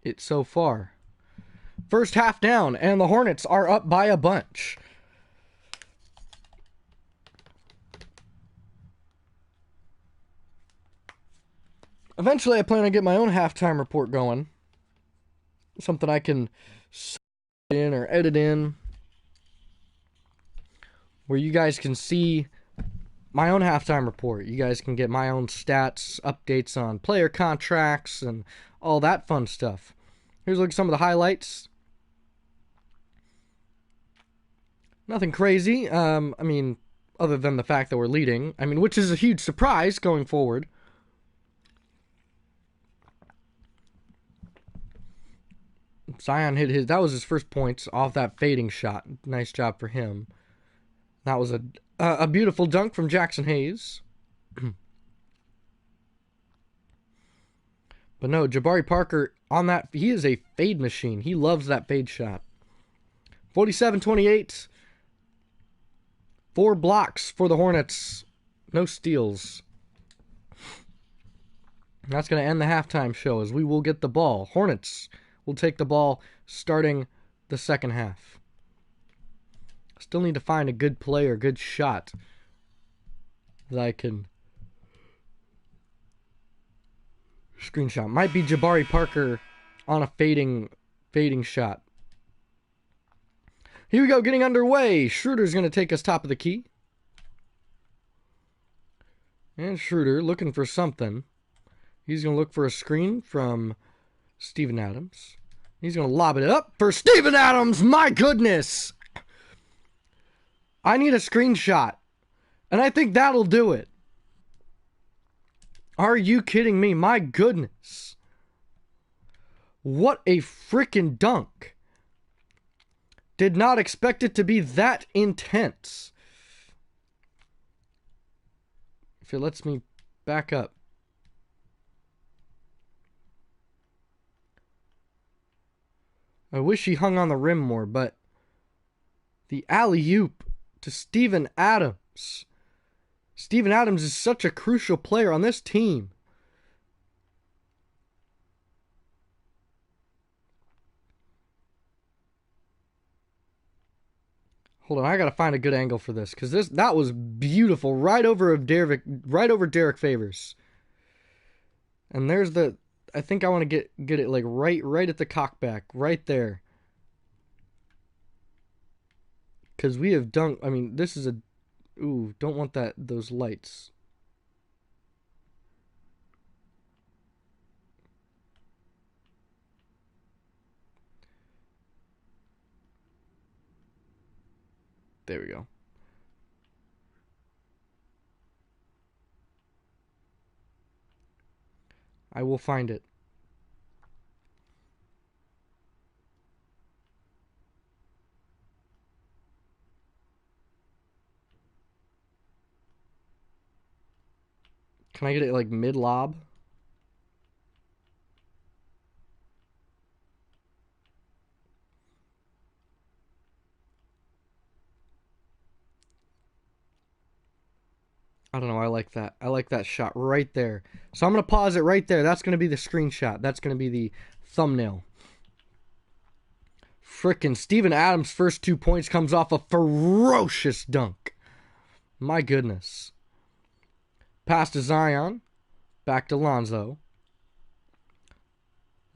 it so far. First half down, and the Hornets are up by a bunch. Eventually, I plan on getting my own halftime report going. Something I can in or edit in, where you guys can see my own halftime report. You guys can get my own stats, updates on player contracts, and all that fun stuff. Here's a look at some of the highlights. Nothing crazy. I mean, other than the fact that we're leading. I mean, which is a huge surprise going forward. Zion hit his, that was his first points off that fading shot. Nice job for him. That was a beautiful dunk from Jackson Hayes. But no, Jabari Parker on that, he is a fade machine. He loves that fade shot. 47-28. 4 blocks for the Hornets. No steals. That's going to end the halftime show as we will get the ball. Hornets will take the ball starting the second half. Still need to find a good play or good shot that I can screenshot. Might be Jabari Parker on a fading shot. Here we go, getting underway. Schroeder's going to take us top of the key. And Schroeder looking for something. He's going to look for a screen from Steven Adams. He's going to lob it up for Steven Adams. My goodness. I need a screenshot. And I think that'll do it. Are you kidding me? My goodness. What a freaking dunk. Did not expect it to be that intense. If it lets me back up. I wish he hung on the rim more, but the alley-oop to Steven Adams. Steven Adams is such a crucial player on this team. Hold on, I gotta find a good angle for this because that was beautiful, right over Derek Favors. And there's the, I think I want to get it like right at the cockback, right there. Because we have dunked. I mean, this is a, ooh, don't want those lights. There we go. I will find it. Can I get it like mid-lob? I don't know. I like that. I like that shot right there. So I'm going to pause it right there. That's going to be the screenshot. That's going to be the thumbnail. Frickin' Steven Adams' first 2 points comes off a ferocious dunk. My goodness. Pass to Zion. Back to Lonzo.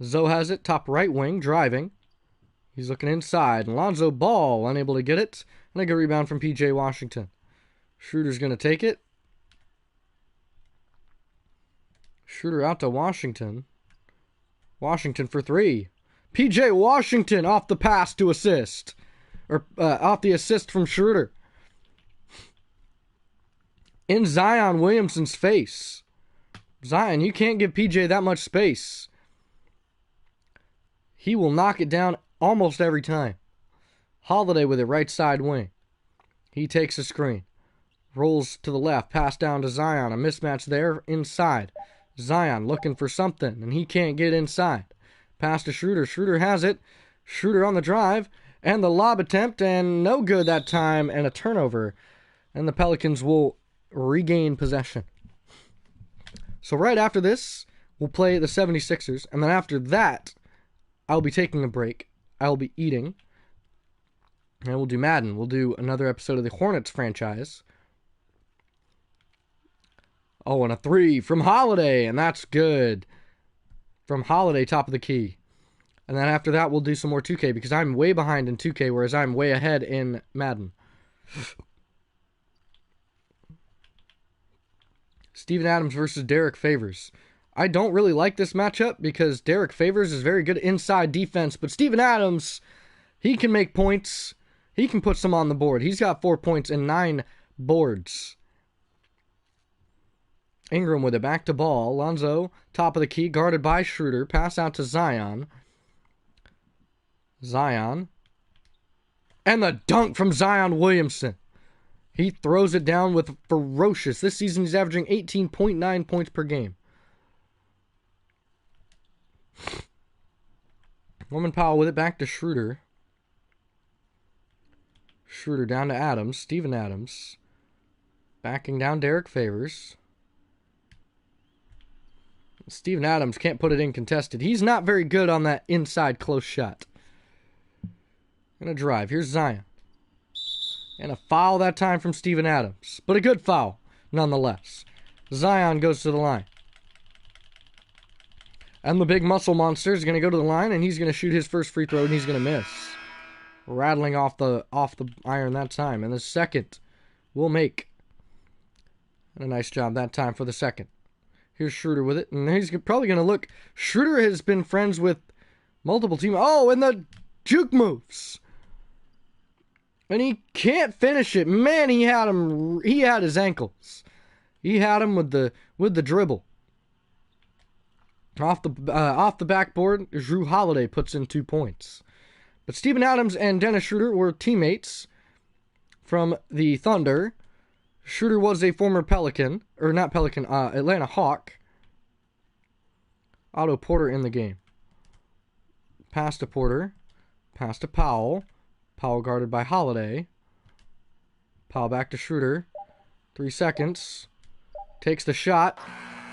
Zoe has it. Top right wing. Driving. He's looking inside. Lonzo Ball unable to get it. And a good rebound from P.J. Washington. Schroeder's going to take it. Schroeder out to Washington. Washington for 3. P.J. Washington off the pass to assist. Or off the assist from Schroeder. In Zion Williamson's face. Zion, you can't give P.J. that much space. He will knock it down almost every time. Holiday with it, right side wing. He takes a screen. Rolls to the left. Pass down to Zion. A mismatch there inside. Zion looking for something, and he can't get inside. Pass to Schroeder. Schroeder has it. Schroeder on the drive, and the lob attempt, and no good that time, and a turnover. And the Pelicans will regain possession. So right after this, we'll play the 76ers, and then after that, I'll be taking a break. I'll be eating, and we'll do Madden. We'll do another episode of the Hornets franchise. Oh, and a 3 from Holiday, and that's good. From Holiday, top of the key. And then after that, we'll do some more 2K, because I'm way behind in 2K, whereas I'm way ahead in Madden. Steven Adams versus Derek Favors. I don't really like this matchup, because Derek Favors is very good inside defense, but Steven Adams, he can make points. He can put some on the board. He's got 4 points and 9 boards. Ingram with it, back to Ball. Lonzo, top of the key, guarded by Schroeder. Pass out to Zion. Zion. And the dunk from Zion Williamson. He throws it down with ferocious. This season he's averaging 18.9 points per game. Norman Powell with it, back to Schroeder. Schroeder down to Adams. Steven Adams. Backing down Derek Favors. Steven Adams can't put it in contested. He's not very good on that inside close shot. Gonna drive. Here's Zion. And a foul that time from Steven Adams. But a good foul, nonetheless. Zion goes to the line. And the big muscle monster is going to go to the line, and he's going to shoot his first free throw, and he's going to miss. Rattling off the iron that time. And the second will make. And a nice job that time for the second. Here's Schroeder with it, and he's probably going to look. Schroeder has been friends with multiple teams. Oh, and the juke moves. And he can't finish it. Man, he had him. He had his ankles. He had him with the dribble. Off the backboard, Drew Holiday puts in 2 points. But Steven Adams and Dennis Schroeder were teammates from the Thunder. Schroeder was a former Pelican, or not Pelican, Atlanta Hawk. Otto Porter in the game. Pass to Porter. Pass to Powell. Powell guarded by Holiday. Powell back to Schroeder. 3 seconds. Takes the shot.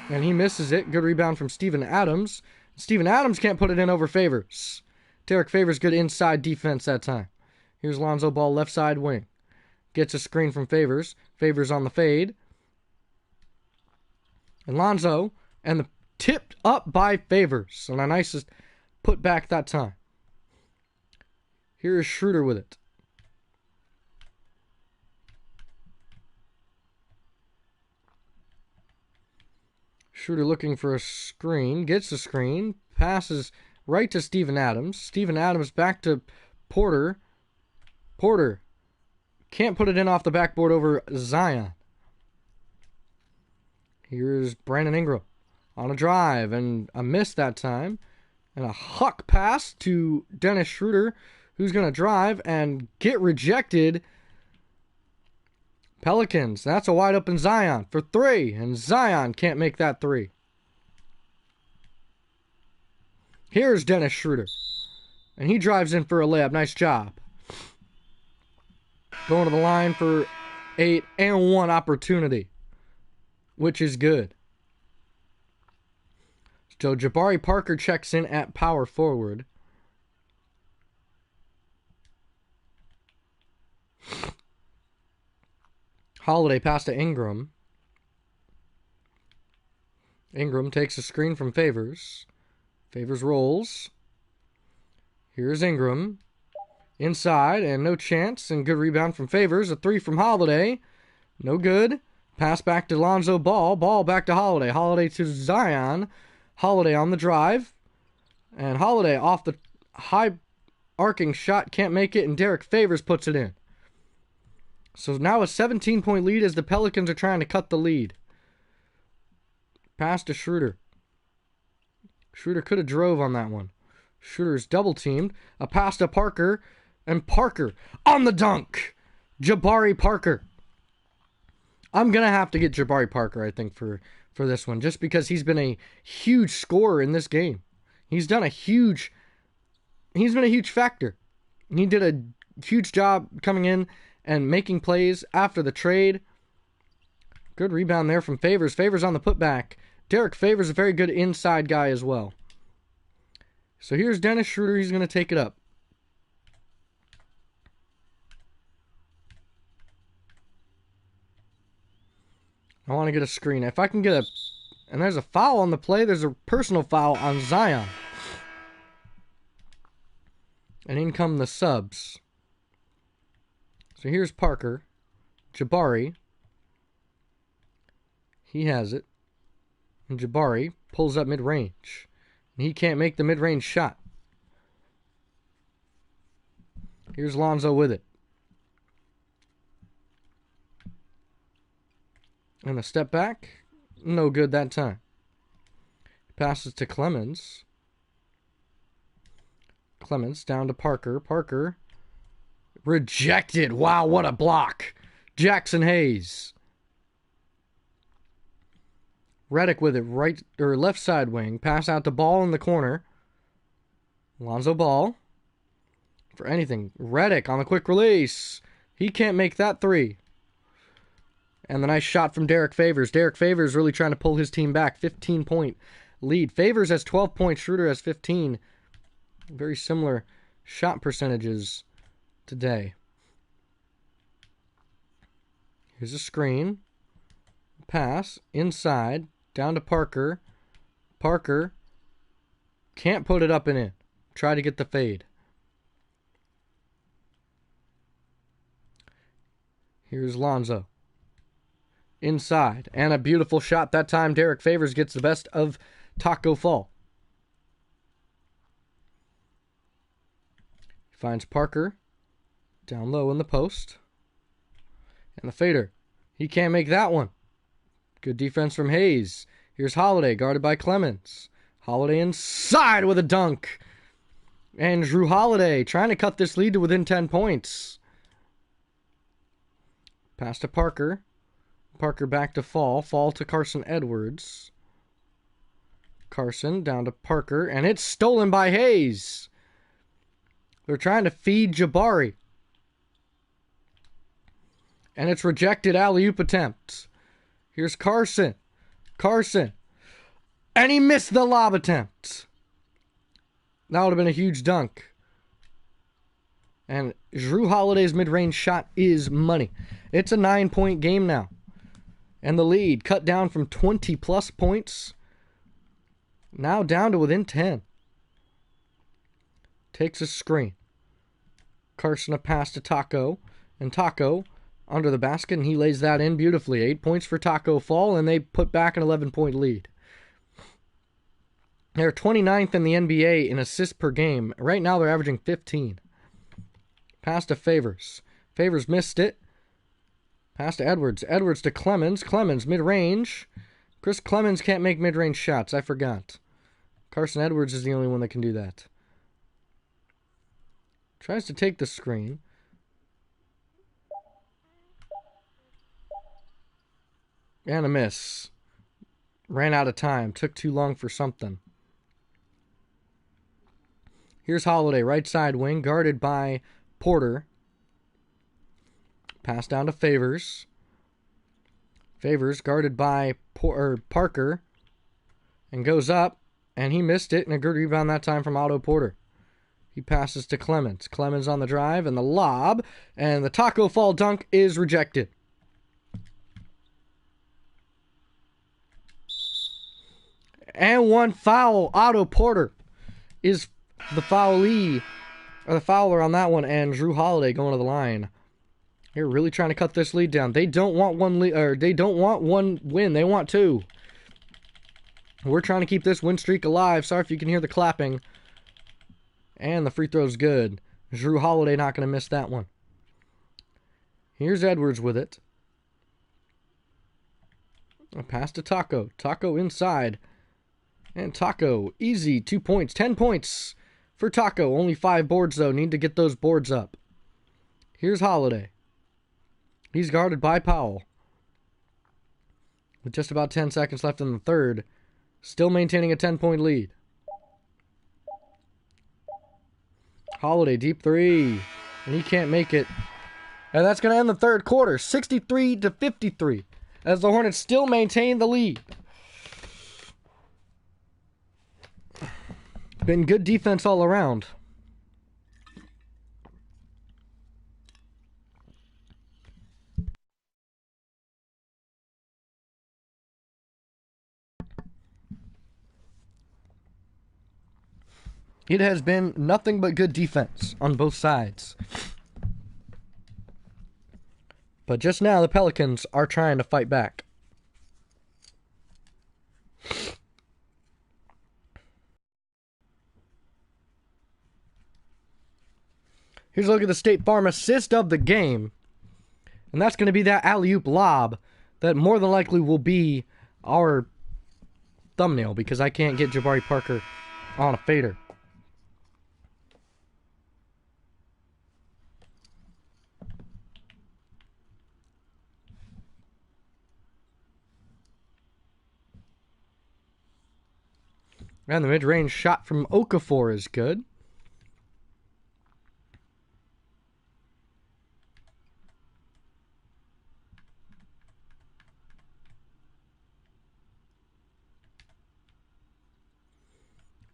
And he misses it. Good rebound from Steven Adams. Steven Adams can't put it in over Favors. Derek Favors good inside defense that time. Here's Lonzo Ball left side wing. Gets a screen from Favors. Favors on the fade. And Lonzo. And the tipped up by Favors. And a nice put back that time. Here is Schroeder with it. Schroeder looking for a screen. Gets the screen. Passes right to Steven Adams. Steven Adams back to Porter. Porter Can't put it in off the backboard over Zion. Here's Brandon Ingram on a drive and a miss that time. And a huck pass to Dennis Schroeder, who's going to drive and get rejected. Pelicans, that's a wide open Zion for three. And Zion can't make that three. Here's Dennis Schroeder. And he drives in for a layup. Nice job. Going to the line for 8 and 1 opportunity, which is good. So Jabari Parker checks in at power forward. Holiday pass to Ingram. Ingram takes a screen from Favors. Favors rolls. Here's Ingram. Inside and no chance. And good rebound from Favors. A three from Holiday. No good. Pass back to Lonzo Ball. Ball back to Holiday. Holiday to Zion. Holiday on the drive. And Holiday off the high arcing shot. Can't make it. And Derek Favors puts it in. So now a 17-point lead as the Pelicans are trying to cut the lead. Pass to Schroeder. Schroeder could have drove on that one. Schroeder's double teamed. A pass to Parker. And Parker on the dunk. Jabari Parker. I'm going to have to get Jabari Parker, I think, for this one. Just because he's been a huge scorer in this game. He's been a huge factor. He did a huge job coming in and making plays after the trade. Good rebound there from Favors. Favors on the putback. Derek Favors is a very good inside guy as well. So here's Dennis Schroeder. He's going to take it up. I want to get a screen. If I can get a... And there's a foul on the play. There's a personal foul on Zion. And in come the subs. So here's Parker. Jabari. He has it. And Jabari pulls up mid-range. And he can't make the mid-range shot. Here's Lonzo with it. And a step back. No good that time. Passes to Clemens. Clemens down to Parker. Parker rejected. Wow, what a block. Jackson Hayes. Redick with it, right or left side wing. Pass out to Ball in the corner. Lonzo Ball. For anything. Redick on the quick release. He can't make that three. And the nice shot from Derek Favors. Derek Favors really trying to pull his team back. 15-point lead. Favors has 12 points. Schroeder has 15. Very similar shot percentages today. Here's a screen. Pass. Inside. Down to Parker. Parker can't put it up and in. Try to get the fade. Here's Lonzo. Inside. And a beautiful shot. That time Derek Favors gets the best of Taco Fall. Finds Parker. Down low in the post. And the fader. He can't make that one. Good defense from Hayes. Here's Holiday, guarded by Clemens. Holiday inside with a dunk. And Drew Holiday trying to cut this lead to within 10 points. Pass to Parker. Parker back to Fall. Fall to Carson Edwards. Carson down to Parker. And it's stolen by Hayes. They're trying to feed Jabari. And it's rejected alley-oop attempt. Here's Carson. Carson. And he missed the lob attempt. That would have been a huge dunk. And Drew Holiday's mid-range shot is money. It's a 9-point game now. And the lead cut down from 20-plus points. Now down to within 10. Takes a screen. Carson a pass to Taco. And Taco under the basket, and he lays that in beautifully. 8 points for Taco Fall, and they put back an 11-point lead. They're 29th in the NBA in assists per game. Right now they're averaging 15. Pass to Favors. Favors missed it. Pass to Edwards. Edwards to Clemens. Clemens, mid-range. Chris Clemens can't make mid-range shots. I forgot. Carson Edwards is the only one that can do that. Tries to take the screen. And a miss. Ran out of time. Took too long for something. Here's Holiday, right side wing, guarded by Porter. Pass down to Favors. Favors, guarded by Parker. And goes up, and he missed it, and a good rebound that time from Otto Porter. He passes to Clemens. Clemens on the drive, and the lob, and the taco fall dunk is rejected. And one foul. Otto Porter is the fouler on that one, and Drew Holiday going to the line. They're really trying to cut this lead down. They don't want one win. They want two. We're trying to keep this win streak alive. Sorry if you can hear the clapping. And the free throw's good. Drew Holiday not going to miss that one. Here's Edwards with it. A pass to Taco. Taco inside. And Taco, easy, 2 points. 10 points for Taco. Only 5 boards, though. Need to get those boards up. Here's Holiday. He's guarded by Powell. With just about 10 seconds left in the third. Still maintaining a 10-point lead. Holiday, deep three. And he can't make it. And that's going to end the third quarter. 63-53. As the Hornets still maintain the lead. Been good defense all around. It has been nothing but good defense on both sides. But just now, the Pelicans are trying to fight back. Here's a look at the State Farm assist of the game. And that's going to be that alley-oop lob that more than likely will be our thumbnail because I can't get Jabari Parker on a fader. And the mid-range shot from Okafor is good.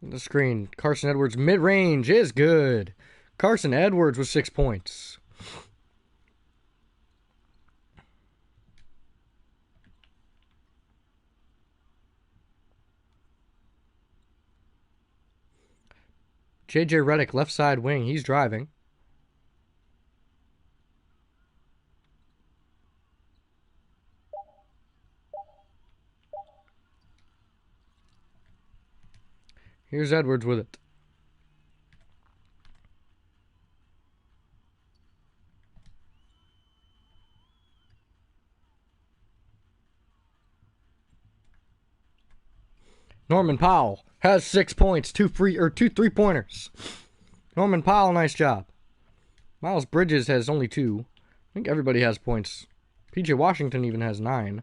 The screen. Carson Edwards mid-range is good. Carson Edwards with 6 points. J.J. Redick, left side wing. He's driving. Here's Edwards with it. Norman Powell has 6 points, two three-pointers. Norman Powell, nice job. Miles Bridges has only 2. I think everybody has points. P.J. Washington even has 9.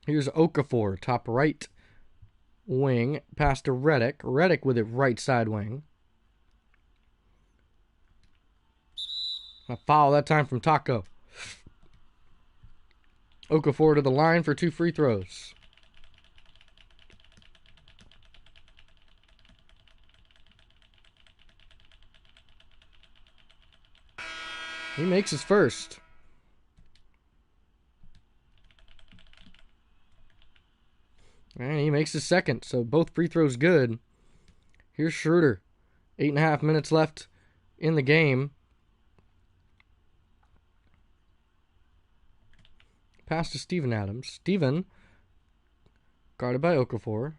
Here's Okafor, top right wing. Pass to Redick. Redick with it right side wing. A foul that time from Taco. Okafor to the line for 2 free throws. He makes his first. And he makes his second, so both free throws good. Here's Schroeder. 8.5 minutes left in the game. Pass to Steven Adams. Steven, guarded by Okafor.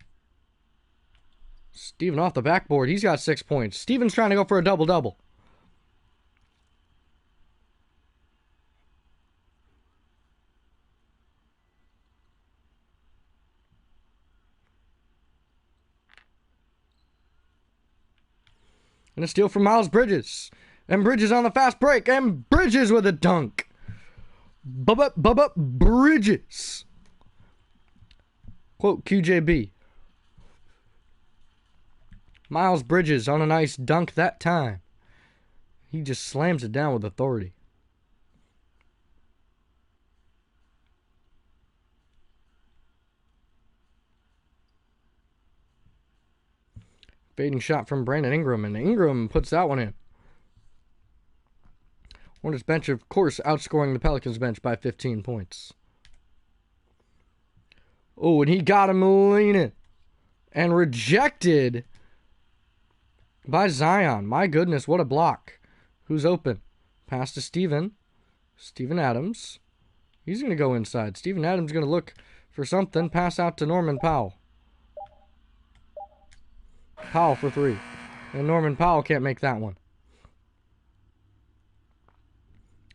Steven off the backboard. He's got 6 points. Steven's trying to go for a double-double. And a steal from Miles Bridges. And Bridges on the fast break. And Bridges with a dunk. Bubba Bridges. Quote QJB. Miles Bridges on a nice dunk that time. He just slams it down with authority. Fading shot from Brandon Ingram, and Ingram puts that one in. Hornets bench, of course, outscoring the Pelicans bench by 15 points. Oh, and he got him leaning. And rejected by Zion. My goodness, what a block. Who's open? Pass to Steven. Steven Adams. He's going to go inside. Steven Adams going to look for something. Pass out to Norman Powell. Powell for 3. And Norman Powell can't make that one.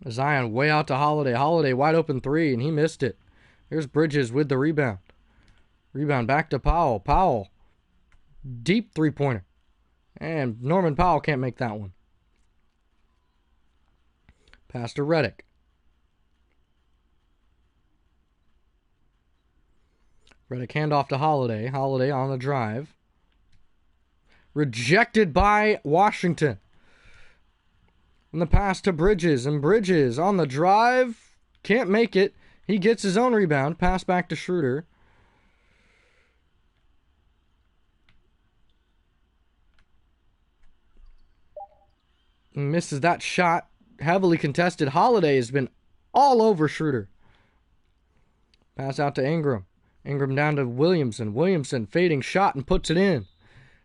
Zion way out to Holiday. Holiday wide open 3, and he missed it. Here's Bridges with the rebound. Rebound back to Powell. Powell. Deep 3-pointer. And Norman Powell can't make that one. Pass to Redick. Redick handoff to Holiday. Holiday on the drive. Rejected by Washington. And the pass to Bridges. And Bridges on the drive. Can't make it. He gets his own rebound. Pass back to Schroeder. Misses that shot. Heavily contested. Holiday has been all over Schroeder. Pass out to Ingram. Ingram down to Williamson. Williamson fading shot and puts it in.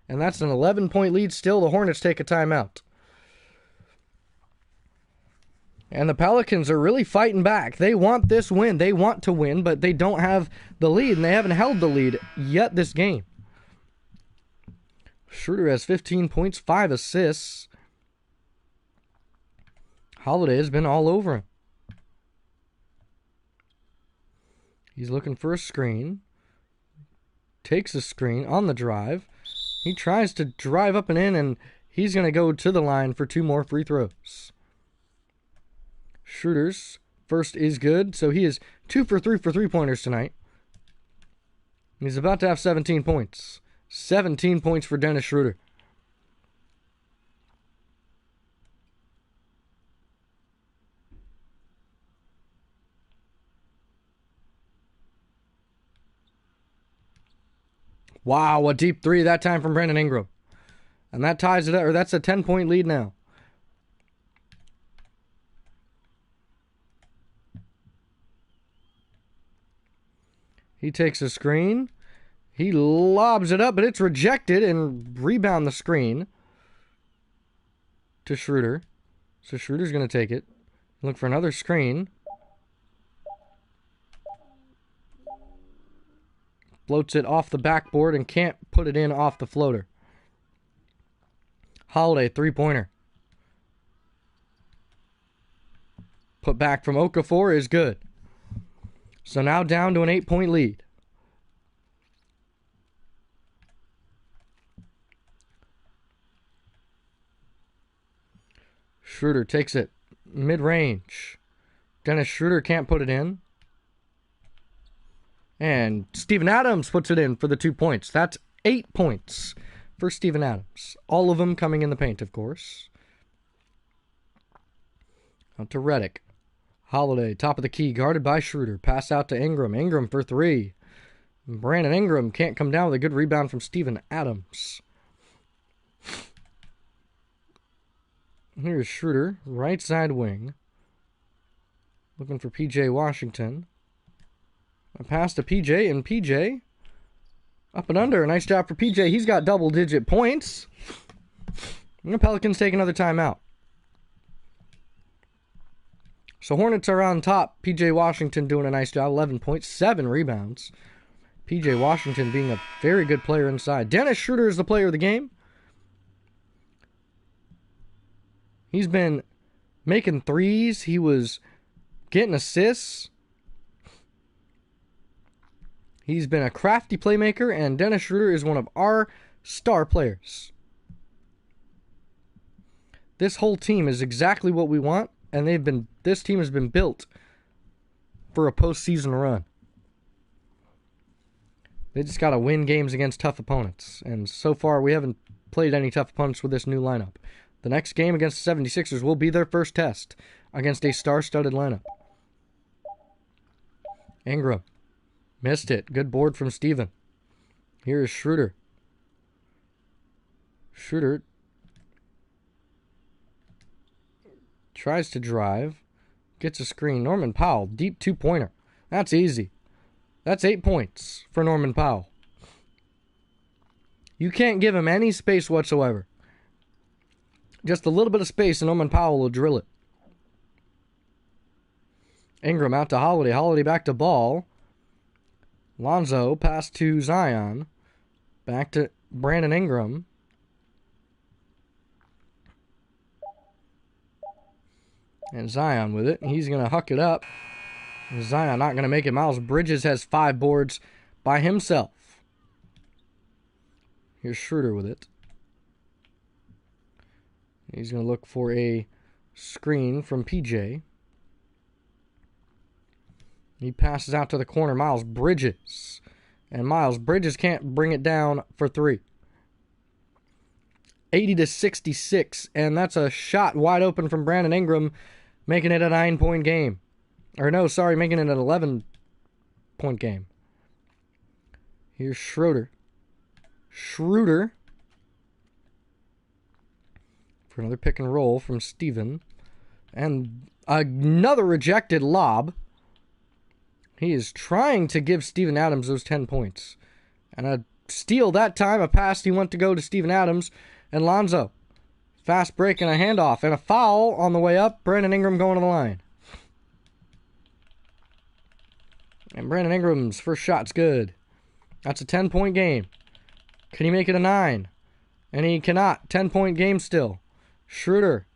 And that's an 11-point lead still. The Hornets take a timeout. And the Pelicans are really fighting back. They want this win. They want to win, but they don't have the lead, and they haven't held the lead yet this game. Schroeder has 15 points, 5 assists. Holiday has been all over him. He's looking for a screen. Takes a screen on the drive. He tries to drive up and in, and he's going to go to the line for 2 more free throws. Schroeder's first is good, so he is 2 for 3 for 3-pointers tonight. He's about to have 17 points. 17 points for Dennis Schroeder. Wow, a deep 3 that time from Brandon Ingram. And that ties it up, or that's a 10-point lead now. He takes a screen. He lobs it up, but it's rejected and rebound the screen to Schroeder. So Schroeder's going to take it. Look for another screen. Floats it off the backboard and can't put it in off the floater. Holiday, 3-pointer. Put back from Okafor is good. So now down to an 8-point lead. Schroeder takes it mid-range. Dennis Schroeder can't put it in. And Steven Adams puts it in for the 2 points. That's 8 points for Steven Adams. All of them coming in the paint, of course. Out to Redick. Holiday, top of the key, guarded by Schroeder. Pass out to Ingram. Ingram for 3. Brandon Ingram can't come down with a good rebound from Steven Adams. Here's Schroeder, right side wing. Looking for P.J. Washington. A pass to PJ, and PJ up and under. A nice job for PJ. He's got double-digit points. And the Pelicans take another timeout. So Hornets are on top. PJ Washington doing a nice job. 11 points, 7 rebounds. PJ Washington being a very good player inside. Dennis Schroeder is the player of the game. He's been making threes. He was getting assists. He's been a crafty playmaker, and Dennis Schroeder is one of our star players. This whole team is exactly what we want, and this team has been built for a postseason run. They just got to win games against tough opponents, and so far we haven't played any tough opponents with this new lineup. The next game against the 76ers will be their first test against a star-studded lineup. Ingram. Missed it. Good board from Steven. Here is Schroeder. Schroeder tries to drive. Gets a screen. Norman Powell. Deep two-pointer. That's easy. That's 8 points for Norman Powell. You can't give him any space whatsoever. Just a little bit of space and Norman Powell will drill it. Ingram out to Holiday. Holiday back to Ball. Lonzo pass to Zion. Back to Brandon Ingram. And Zion with it. He's going to huck it up. Zion not going to make it. Miles Bridges has 5 boards by himself. Here's Schroeder with it. He's going to look for a screen from PJ. He passes out to the corner. Miles Bridges. And Miles Bridges can't bring it down for 3. 80-66. And that's a shot wide open from Brandon Ingram, making it a 9-point game. Or no, sorry, making it an 11-point game. Here's Schroeder. Schroeder. For another pick and roll from Steven. And another rejected lob. He is trying to give Steven Adams those 10 points. And a steal that time. A pass he went to go to Steven Adams. And Lonzo. Fast break and a handoff. And a foul on the way up. Brandon Ingram going to the line. And Brandon Ingram's first shot's good. That's a 10-point game. Can he make it a 9? And he cannot. 10-point game still. Schroeder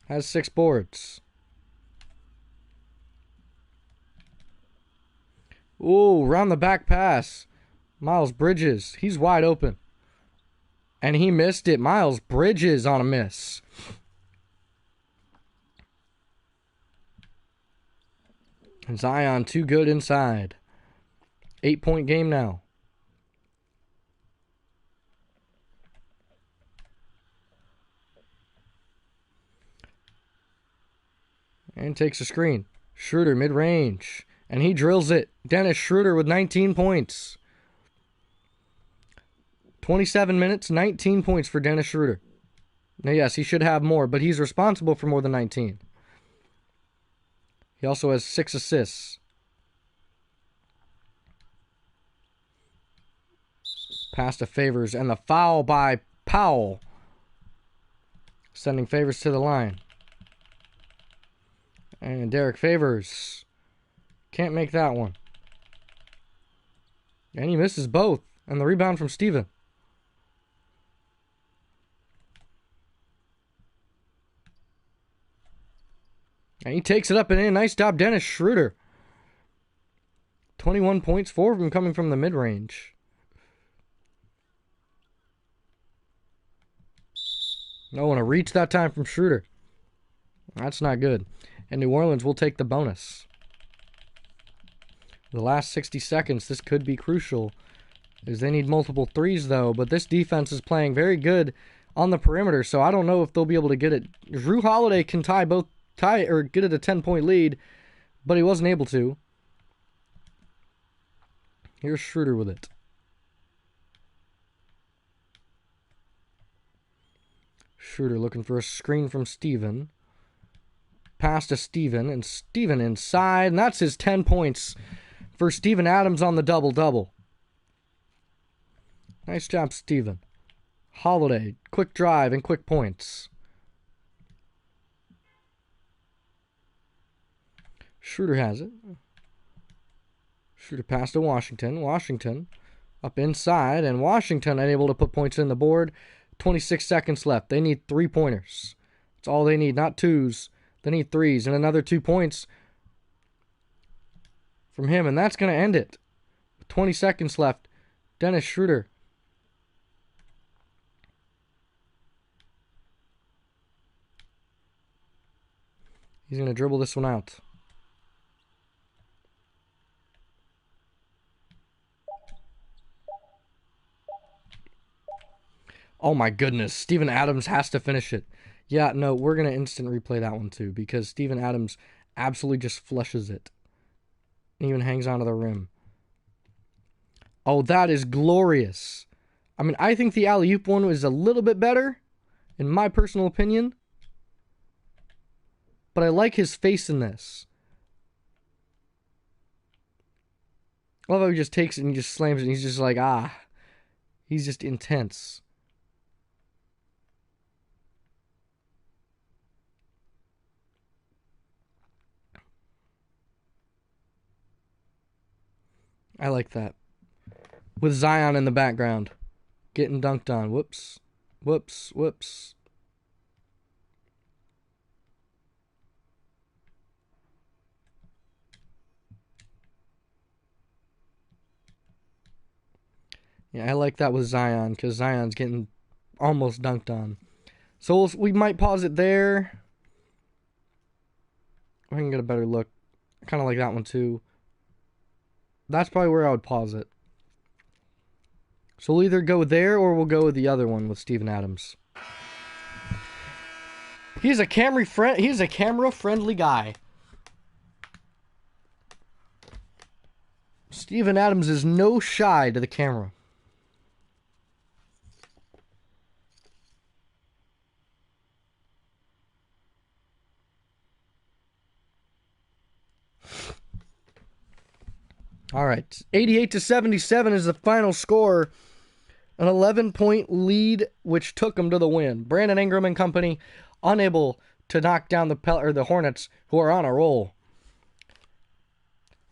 has 6 boards. Ooh, round the back pass. Miles Bridges. He's wide open. And he missed it. Miles Bridges on a miss. And Zion too good inside. 8-point game now. And takes a screen. Schroeder mid-range. And he drills it. Dennis Schroeder with 19 points. 27 minutes, 19 points for Dennis Schroeder. Now, yes, he should have more, but he's responsible for more than 19. He also has 6 assists. Pass to Favors, and the foul by Powell. Sending Favors to the line. And Derek Favors can't make that one. And he misses both. And the rebound from Steven. And he takes it up and in. Nice job, Dennis Schroeder. 21 points, 4 of them coming from the mid-range. No one to reach that time from Schroeder. That's not good. And New Orleans will take the bonus. The last 60 seconds, this could be crucial, as they need multiple threes, though. But this defense is playing very good on the perimeter, so I don't know if they'll be able to get it. Drew Holiday can get it a 10-point lead, but he wasn't able to. Here's Schroeder with it. Schroeder looking for a screen from Steven. Pass to Steven, and Steven inside, and that's his 10 points for Steven Adams on the double-double. Nice job, Steven. Holiday, quick drive and quick points. Schroeder has it. Schroeder pass to Washington. Washington up inside, and Washington unable to put points in the board. 26 seconds left. They need 3-pointers. That's all they need, not twos. They need threes, and another 2 points from him, and that's going to end it. With 20 seconds left, Dennis Schroeder. He's going to dribble this one out. Oh my goodness, Steven Adams has to finish it. Yeah, no, we're going to instant replay that one too, because Steven Adams absolutely just flushes it. Even hangs onto the rim. Oh, that is glorious. I mean, I think the alley-oop one was a little bit better, in my personal opinion. But I like his face in this. I love how he just takes it and he just slams it and he's just like, ah. He's just intense. I like that. With Zion in the background. Getting dunked on. Whoops. Whoops. Whoops. Yeah, I like that with Zion because Zion's getting almost dunked on. So we might pause it there. I can get a better look. I kind of like that one too. That's probably where I would pause it. So we'll either go there or we'll go with the other one with Steven Adams. He's a camera-friendly guy. Steven Adams is no shy to the camera. All right, 88-77 is the final score. An 11-point lead, which took them to the win. Brandon Ingram and company unable to knock down the Hornets, who are on a roll.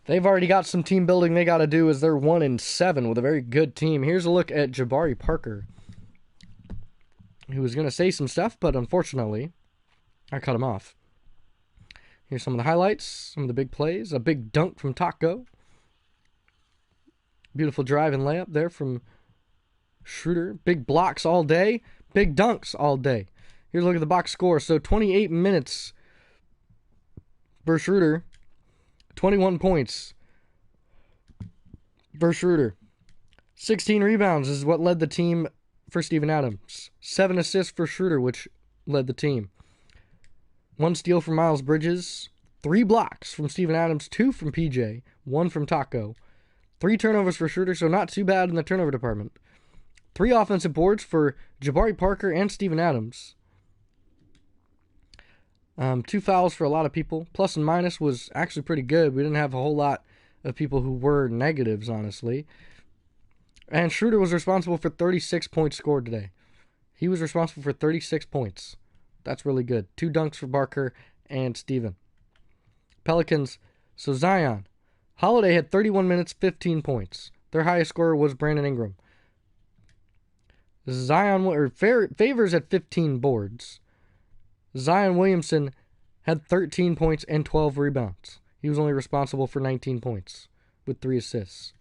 They've already got some team building they got to do as they're 1-7 with a very good team. Here's a look at Jabari Parker, who was going to say some stuff, but unfortunately, I cut him off. Here's some of the highlights, some of the big plays. A big dunk from Taco. Beautiful drive and layup there from Schroeder. Big blocks all day. Big dunks all day. Here's a look at the box score. So 28 minutes for Schroeder. 21 points for Schroeder. 16 rebounds is what led the team for Steven Adams. 7 assists for Schroeder, which led the team. 1 steal from Miles Bridges. 3 blocks from Steven Adams. 2 from PJ. 1 from Taco. 3 turnovers for Schroeder, so not too bad in the turnover department. 3 offensive boards for Jabari Parker and Steven Adams. 2 fouls for a lot of people. Plus and minus was actually pretty good. We didn't have a whole lot of people who were negatives, honestly. And Schroeder was responsible for 36 points scored today. He was responsible for 36 points. That's really good. 2 dunks for Barker and Steven. Pelicans, so Zion. Holiday had 31 minutes, 15 points. Their highest scorer was Brandon Ingram. Favors had 15 boards. Zion Williamson had 13 points and 12 rebounds. He was only responsible for 19 points with 3 assists.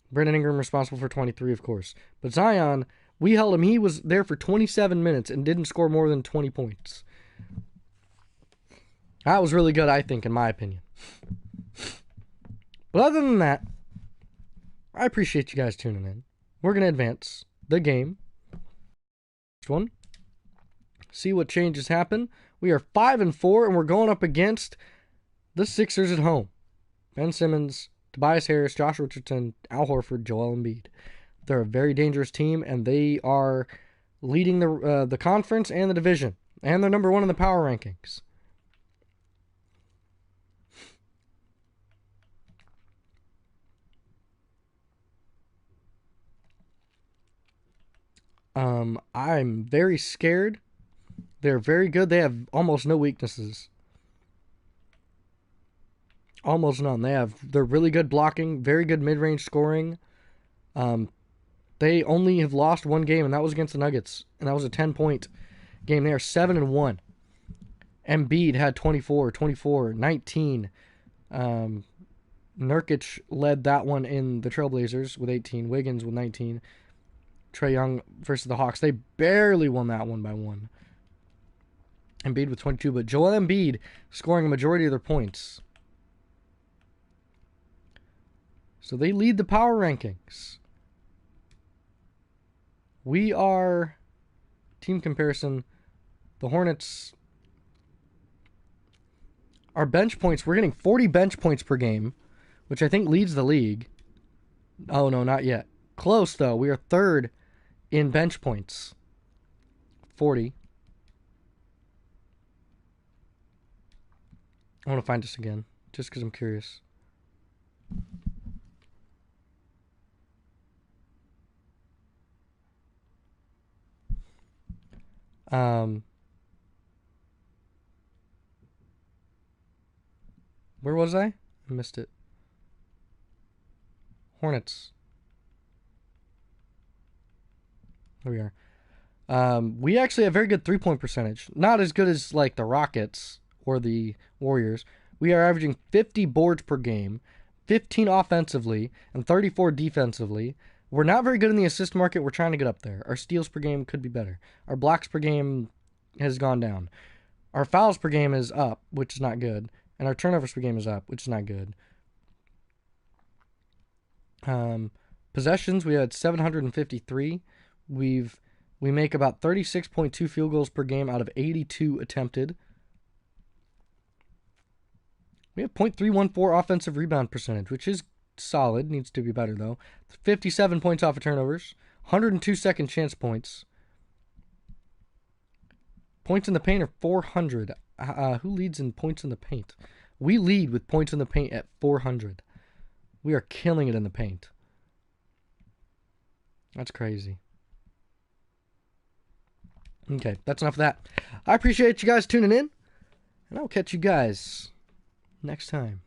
Brandon Ingram responsible for 23, of course. But Zion, we held him. He was there for 27 minutes and didn't score more than 20 points. That was really good, I think, in my opinion. But other than that, I appreciate you guys tuning in. We're going to advance the game. Next one. See what changes happen. We are 5-4, and we're going up against the Sixers at home. Ben Simmons, Tobias Harris, Josh Richardson, Al Horford, Joel Embiid. They're a very dangerous team, and they are leading the conference and the division. And they're number 1 in the power rankings. I'm very scared. They're very good. They have almost no weaknesses. Almost none. They're really good blocking, very good mid-range scoring. Um, they only have lost one game, and that was against the Nuggets, and that was a 10-point game. They are 7-1. Embiid had 24, 24, 19. Nurkic led that one in the Trailblazers with 18. Wiggins with 19. Trae Young versus the Hawks. They barely won that one by one. Embiid with 22, but Joel Embiid scoring a majority of their points. So they lead the power rankings. We are, team comparison, the Hornets, our bench points, we're getting 40 bench points per game, which I think leads the league. Oh, no, not yet. Close, though. We are third in bench points. 40. I want to find this again, just because I'm curious. Where was I missed it. Hornets. There we are. We actually have very good 3-point percentage. Not as good as like the Rockets or the Warriors. We are averaging 50 boards per game, 15 offensively, and 34 defensively. We're not very good in the assist market. We're trying to get up there. Our steals per game could be better. Our blocks per game has gone down. Our fouls per game is up, which is not good. And our turnovers per game is up, which is not good. Possessions, we had 753. We make about 36.2 field goals per game out of 82 attempted. We have .314 offensive rebound percentage, which is solid. Needs to be better, though. 57 points off of turnovers. 102 second chance points. Points in the paint are 400. Who leads in points in the paint? We lead with points in the paint at 400. We are killing it in the paint. That's crazy. Okay, that's enough of that. I appreciate you guys tuning in, and I'll catch you guys next time.